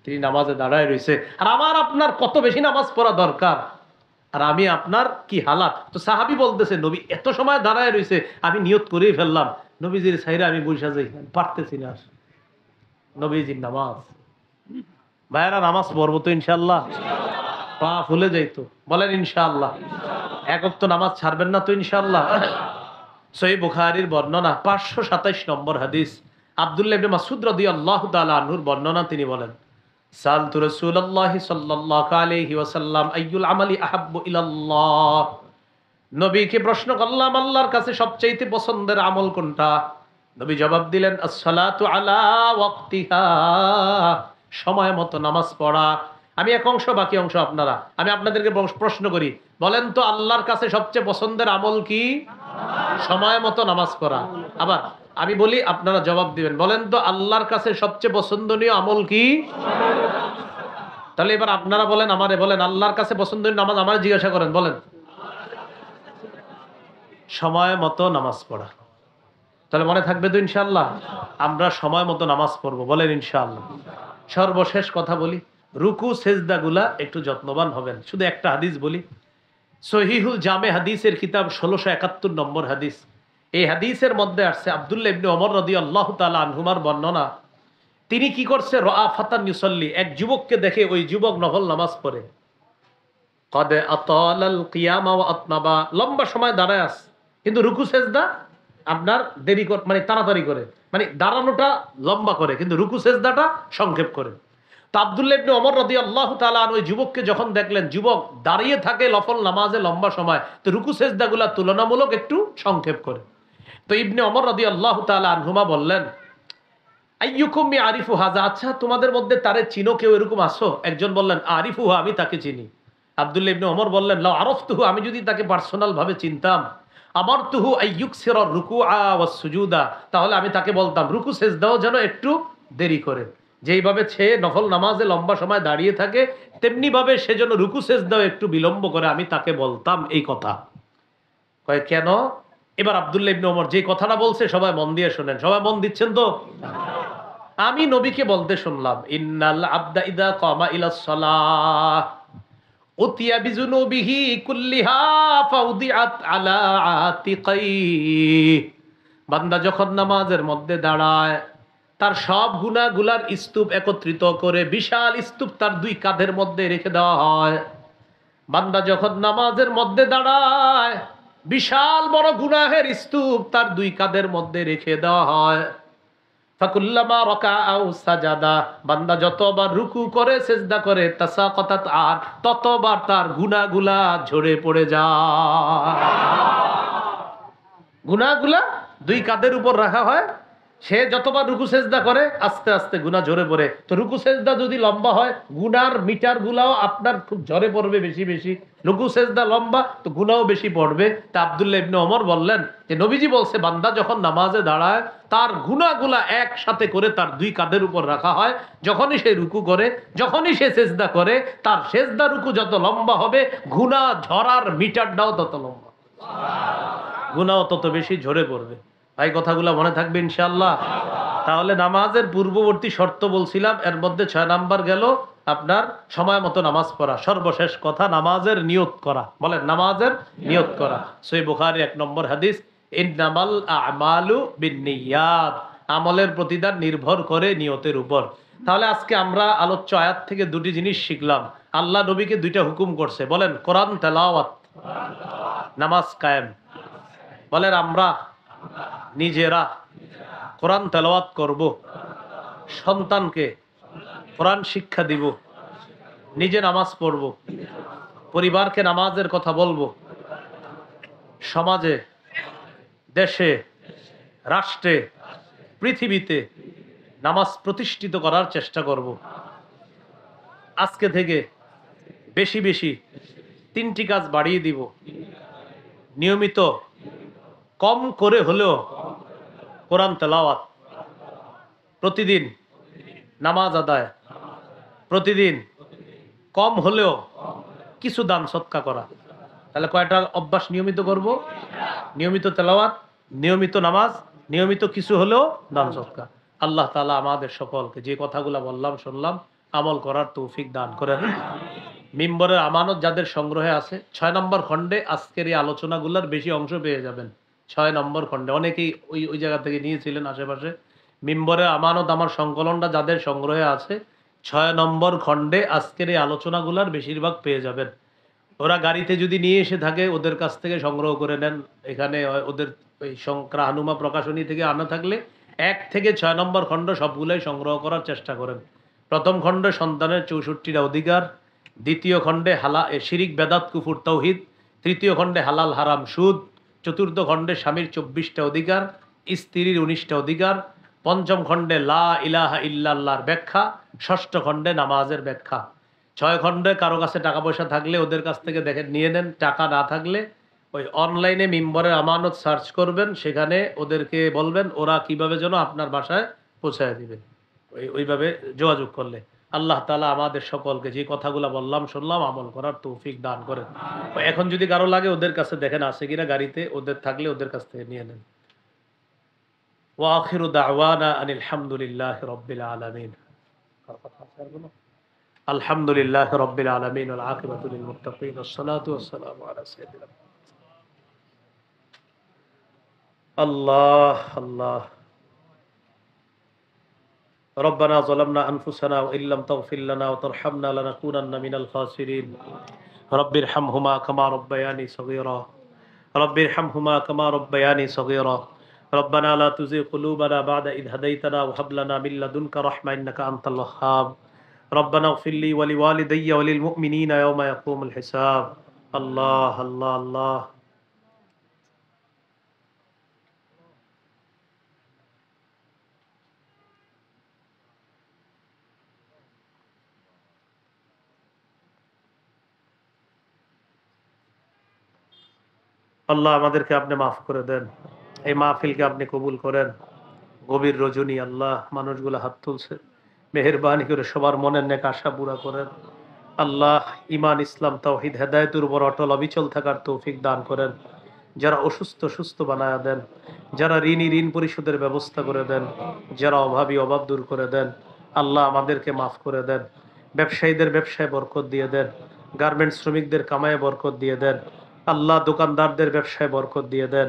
তিনি নামাজে দাঁড়ায় রয়েছে, আর আমার আপনার কত বেশি নামাজ পড়া দরকার, আর আমি আপনার কি হালাত। তো সাহাবী বলতেছে, নবী এত সময় দাঁড়ায় রয়েছে, আমি নিয়ত করেই ফেললাম, নবীজির ছাইরে আমি বসে যাই, পারতেছি না। নবীজির নামাজ, ভাইয়েরা নামাজ পড়বো তো ইনশাআল্লাহ? পা ফুলে যাইতো, বলেন ইনশাআল্লাহ। এক ওয়াক্ত নামাজ ছাড়বেন না তো ইনশাআল্লাহ? সহিহ বুখারীর বর্ণনা 527 নম্বর হাদিস, আব্দুল্লাহ ইবনে মাসউদ রাদিয়াল্লাহু তাআলা আনহুর বর্ণনা। তিনি বলেন, সালতু রাসূলুল্লাহ সাল্লাল্লাহু আলাইহি ওয়াসাল্লাম আইয়ুল আমালি আহাব্বু ইলাল্লাহ। নবীকে প্রশ্ন করলাম, আল্লাহর কাছে সবচেয়ে পছন্দের আমল কোনটা? নবী জবাব দিলেন, আসসালাতু আলা ওয়াক্তিহা, সময় মতো নামাজ পড়া। আমি এক অংশ, বাকি অংশ আপনারা। আমি আপনাদেরকে প্রশ্ন করি, বলেন তো আল্লাহর কাছে সবচেয়ে পছন্দের আমল কি? সময় মতো নামাজ পড়া। আবার আমি বলি, আপনারা জবাব দিবেন, বলেন তো আল্লাহর কাছে সবচেয়ে পছন্দনীয় আমল কি? তাহলে এবার আপনারা বলেন, আমারে বলেন, আল্লাহর কাছে পছন্দনীয় নামাজ আমারে জিজ্ঞাসা করেন, বলেন। সময় মতো নামাজ পড়া। তাহলে মনে থাকবে তো ইনশাআল্লাহ? আমরা সময় মতো নামাজ পড়বো, বলেন ইনশাআল্লাহ। সর্বশেষ কথা বলি, রুকু সেজদাগুলা একটু যত্নবান হবেন। শুধু একটা হাদিস বলি, সহিহুল জামে হাদিসের কিতাব 1671 নম্বর হাদিস। এই হাদিসের মধ্যে আসছে আব্দুল্লাহ ইবনে ওমর রাদিয়াল্লাহু তাআলা আনহুমার বর্ণনা। তিনি কি করছে, রাআফাতান ইউসাল্লি, এক যুবককে দেখে ওই যুবক নফল নামাজ পড়ে। কদ আতালাল কিয়ামা ওয়া আতনাবা, লম্বা সময় দাঁড়ায় আছে, কিন্তু রুকু সেজদা আপনার দেরি করে, মানে তাড়াতাড়ি করে, মানে দাঁড়ানোটা লম্বা করে কিন্তু রুকু সেজদাটা সংক্ষেপ করে। তো আব্দুল্লাহ ইবনে ওমর রাদিয়াল্লাহু তাআলা ওই যুবককে যখন দেখলেন যুবক দাঁড়িয়ে থাকে নফল নামাজে লম্বা সময়, তো রুকু সেজদাগুলা তুলনামূলক একটু সংক্ষেপ করে। তো ইবনে ওমর রাদিয়াল্লাহু তাআলা আনহুমা বললেন, আইয়ুকুম ইয়ারিফু হাযা, আচ্ছা তোমাদের মধ্যে তারে চিনো কেউ এরকম আসো? একজন বললেন, আরিফুহু, আমি তাকে চিনি। আব্দুল্লাহ ইবনে ওমর বললেন, লাউ আরাফতুহু, আমি যদি তাকে পার্সোনাল ভাবে চিনতাম, আমারতুহু আইয়ুকসিরা রুকুআ ওয়াস সুজুদা, তাহলে আমি তাকে বলতাম রুকু সেজদাও যেন একটু দেরি করে। যেইভাবে সে নফল নামাজে লম্বা সময় দাঁড়িয়ে থাকে, তেমনি ভাবে সে যেন রুকু সেজদাও একটু বিলম্ব করে, আমি তাকে বলতাম এই কথা। কয় কেন? এবার আব্দুল্লাহ ইবনে ওমর যে কথাটা বলছে সবাই মন দিয়ে শোনেন। সবাই মন দিচ্ছেন তো? আমি নবীকে বলতে শুনলাম, ইন্নাল আবদা ইদা কামা ইলাস সালাহ উতিয়া বিজুনুবিহি কুল্লিহা ফাউদিআত আলা আতিকাই, বান্দা যখন নামাজের মধ্যে দাঁড়ায় তার সব গুনাহগুলার স্তূপ একত্রিত করে বিশাল স্তূপ তার দুই কাঁধের মধ্যে রেখে দেওয়া হয়। বান্দা যখন নামাজের মধ্যে দাঁড়ায় বিশাল বড় গুনাহের স্তূপ তার দুই কাঁধের মধ্যে রেখে দেওয়া হয়। ফাকুল্লামা রাকাআ আও সাজাদা, বান্দা যতবার রুকু করে সিজদা করে, তাসাকাতাত, আর ততবার তার গুনাহগুলা ঝরে পড়ে যায়। গুনাহগুলা দুই কাঁধের উপর রাখা হয়, সে যতবার রুকু সেজদা করে আস্তে আস্তে গুনাহ ঝরে পড়ে। তো রুকু সেজদা যদি লম্বা হয়, গুনার মিটার গুলাও আপনার খুব ঝরে পড়বে বেশি বেশি। রুকু সেজদা লম্বা তো গুনাহও বেশি পড়বে। তা আব্দুল্লাহ ইবনে ওমর বললেন যে নবীজি বলছে বান্দা যখন নামাজে দাঁড়ায় তার গুনাহগুলা একসাথে করে তার দুই কাঁধের উপর রাখা হয়। যখনই সে রুকু করে, যখনই সে সেজদা করে, তার সেজদা রুকু যত লম্বা হবে গুনাহ ঝরার মিটারটাও তত লম্বা, গুনাহ তত বেশি ঝরে পড়বে। ভাই কথাগুলো মনে থাকবে ইনশাআল্লাহ? তাহলে নামাজের পূর্ববর্তী শর্ত বলছিলাম, এর মধ্যে 6 নাম্বার গেল আপনার সময় মতো নামাজ পড়া। সর্বশেষ কথা, নামাজের নিয়ত করা। বলেন, নামাজের নিয়ত করা। সহিহ বুখারী 1 নম্বর হাদিস, ইন্নামাল আমালু বিন্নিয়াত, আমলের প্রতিদান নির্ভর করে নিয়তের উপর। তাহলে আজকে আমরা আলোচ্য আয়াত থেকে দুটি জিনিস শিখলাম। আল্লাহ নবীকে দুইটা হুকুম করছে। বলেন, কোরআন তেলাওয়াত, নামাজ কায়েম। বলেন, আমরা নিজেরা কোরআন তেলাওয়াত করব, সন্তানকে কোরআন শিক্ষা দিব, নিজে নামাজ পড়ব, পরিবারকে নামাজের কথা বলবো, সমাজে, দেশে, রাষ্ট্রে, পৃথিবীতে নামাজ প্রতিষ্ঠিত করার চেষ্টা করব। আজকে থেকে বেশি বেশি 3টি কাজ বাড়িয়ে দিব। নিয়মিত কম করে হলেও কোরআন তেলাওয়াত, প্রতিদিন নামাজ আদায়, প্রতিদিন কম হলেও কিছু দান সৎকা করা। তাহলে কয়টা অভ্যাস নিয়মিত করব? নিয়মিত তেলাওয়াত, নিয়মিত নামাজ, নিয়মিত কিছু হলেও দান সৎকা। আল্লাহ তাআলা আমাদের সকলকে যে কথাগুলো বললাম শুনলাম আমল করার তৌফিক দান করেন। মিম্বরের আমানত যাদের সংগ্রহে আছে 6 নম্বর খণ্ডে আজকের এই আলোচনাগুলোর বেশি অংশ পেয়ে যাবেন। 6 নম্বর খণ্ডে অনেকেই ওই জায়গা থেকে নিয়েছিলেন আশেপাশে। মিম্বরের আমানত আমার সংকলনটা যাদের সংগ্রহে আছে 6 নম্বর খণ্ডে আজকের এই আলোচনাগুলোর বেশিরভাগ পেয়ে যাবেন। ওরা গাড়িতে যদি নিয়ে এসে থাকে ওদের কাছ থেকে সংগ্রহ করে নেন। এখানে ওদের ওই সংক্রা হানুমা প্রকাশনী থেকে আনা থাকলে 1 থেকে 6 নম্বর খণ্ড সবগুলোই সংগ্রহ করার চেষ্টা করেন। প্রথম খণ্ডে সন্তানের 64টা অধিকার, দ্বিতীয় খণ্ডে শিরিক বেদাত কুফুর তৌহিদ, তৃতীয় খণ্ডে হালাল হারাম সুদ, চতুর্থ খণ্ডে স্বামীর 24টা অধিকার, স্ত্রীর 19টা অধিকার, পঞ্চম খণ্ডে লা ইলাহা ইল্লাল্লাহর ব্যাখ্যা, ষষ্ঠ খণ্ডে নামাজের ব্যাখ্যা। 6 খণ্ডে কারো কাছে টাকা পয়সা থাকলে ওদের কাছ থেকে দেখে নিয়ে নেন। টাকা না থাকলে ওই অনলাইনে মিম্বরের আমানত সার্চ করবেন, সেখানে ওদেরকে বলবেন ওরা কিভাবে যেন আপনার বাসায় পৌঁছায় দিবে। ওইভাবে যোগাযোগ করলে আল্লাহ তাআলা আমাদের সকলকে যে কথাগুলো বললাম শুনলাম আমল করার তৌফিক দান করেন। এখন যদি কারো লাগে ওদের কাছে দেখেন আছে কিনা গাড়িতে, ওদের থাকলে ওদের কাছ থেকে নিয়ে নেন। ওয়া আখিরু দাওয়ানা আনিল হামদুলিল্লাহি রাব্বিল আলামিন। আলহামদুলিল্লাহি রাব্বিল আলামিন ওয়াল আকিবাতু লিল মুত্তাকিন ওয়াসসালাতু ওয়াসসালামু আলা সাইয়্যিদিনা আল্লাহ আল্লাহ। ربنا ظلمنا أنفسنا وإن لم تغفر لنا وترحمنا لنكونن من الخاسرين رب ارحمهما كما ربياني صغيرا رب ارحمهما كما ربياني صغيرا ربنا لا تزغ قلوبنا بعد إذ هديتنا وهب لنا من لدنك رحمة إنك أنت الوهاب ربنا اغفر لي ولوالدي وللمؤمنين يوم يقوم الحساب الله الله الله। আল্লাহ আমাদেরকে আপনি মাফ করে দেন, এই মাহফিলকে আপনি কবুল করেন। গভীর রজনী আল্লাহ, মানুষগুলো হাত তুলছে, মেহেরবানি করে সবার মনের নেক আশা পুরা করেন। আল্লাহ ইমান ইসলাম তাওহীদ হেদায়েতের উপর অটল অবিচল থাকার তৌফিক দান করেন। যারা অসুস্থ সুস্থ বানায়া দেন, যারা ঋণী ঋণ পরিশোধের ব্যবস্থা করে দেন, যারা অভাবী অভাব দূর করে দেন। আল্লাহ আমাদেরকে মাফ করে দেন। ব্যবসায়ীদের ব্যবসায় বরকত দিয়ে দেন, গার্মেন্টস শ্রমিকদের কামায়ে বরকত দিয়ে দেন। আল্লাহ দোকানদারদের ব্যবসায় বরকত দিয়ে দেন।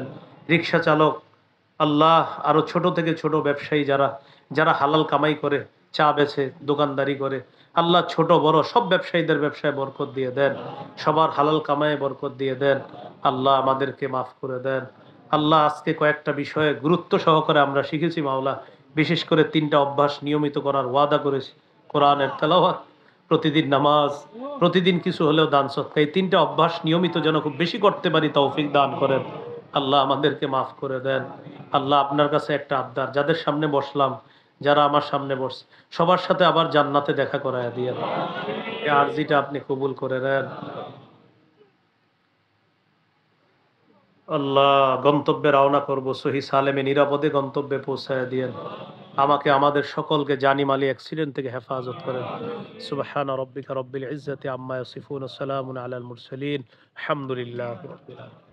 রিক্সা চালক আল্লাহ, আরো ছোট থেকে ছোট ব্যবসায়ী যারা যারা হালাল কামাই করে, চা বেচে, দোকানদারি করে, আল্লাহ ছোট বড় সব ব্যবসায়ীদের ব্যবসায় বরকত দিয়ে দেন, সবার হালাল কামায়ে বরকত দিয়ে দেন। আল্লাহ আমাদেরকে মাফ করে দেন। আল্লাহ আজকে কয়েকটা বিষয়ে গুরুত্ব সহকারে আমরা শিখেছি মাওলা, বিশেষ করে 3টা অভ্যাস নিয়মিত করার ওয়াদা করেছি। কোরআনের তেলাওয়াত, প্রতিদিন নামাজ, প্রতিদিন কিছু হলেও দান সদকা, এই 3টা অভ্যাস নিয়মিত যেন খুব বেশি করতে পারি তৌফিক দান করেন। আল্লাহ আমাদেরকে মাফ করে দেন। আল্লাহ আপনার কাছে একটা আবদার, যাদের সামনে বসলাম, যারা আমার সামনে বসছে, সবার সাথে আবার জান্নাতে দেখা করায় দিয়ে এই আরজিটা আপনি কবুল করে নেন। আল্লাহ গন্তব্যে রওনা করবো, সহি সালেমে নিরাপদে গন্তব্যে পৌঁছায় দিয়েন। আমাকে আমাদের সকলকে জানি মালি অ্যাক্সিডেন্ট থেকে হেফাজত করেন। সুবহান রাব্বিকা রাব্বিল ইজ্জাতি আম্মা ইয়াসিফুন ওয়া সালামুন আলাল মুরসালিন আলহামদুলিল্লাহি রাব্বিল আলামিন।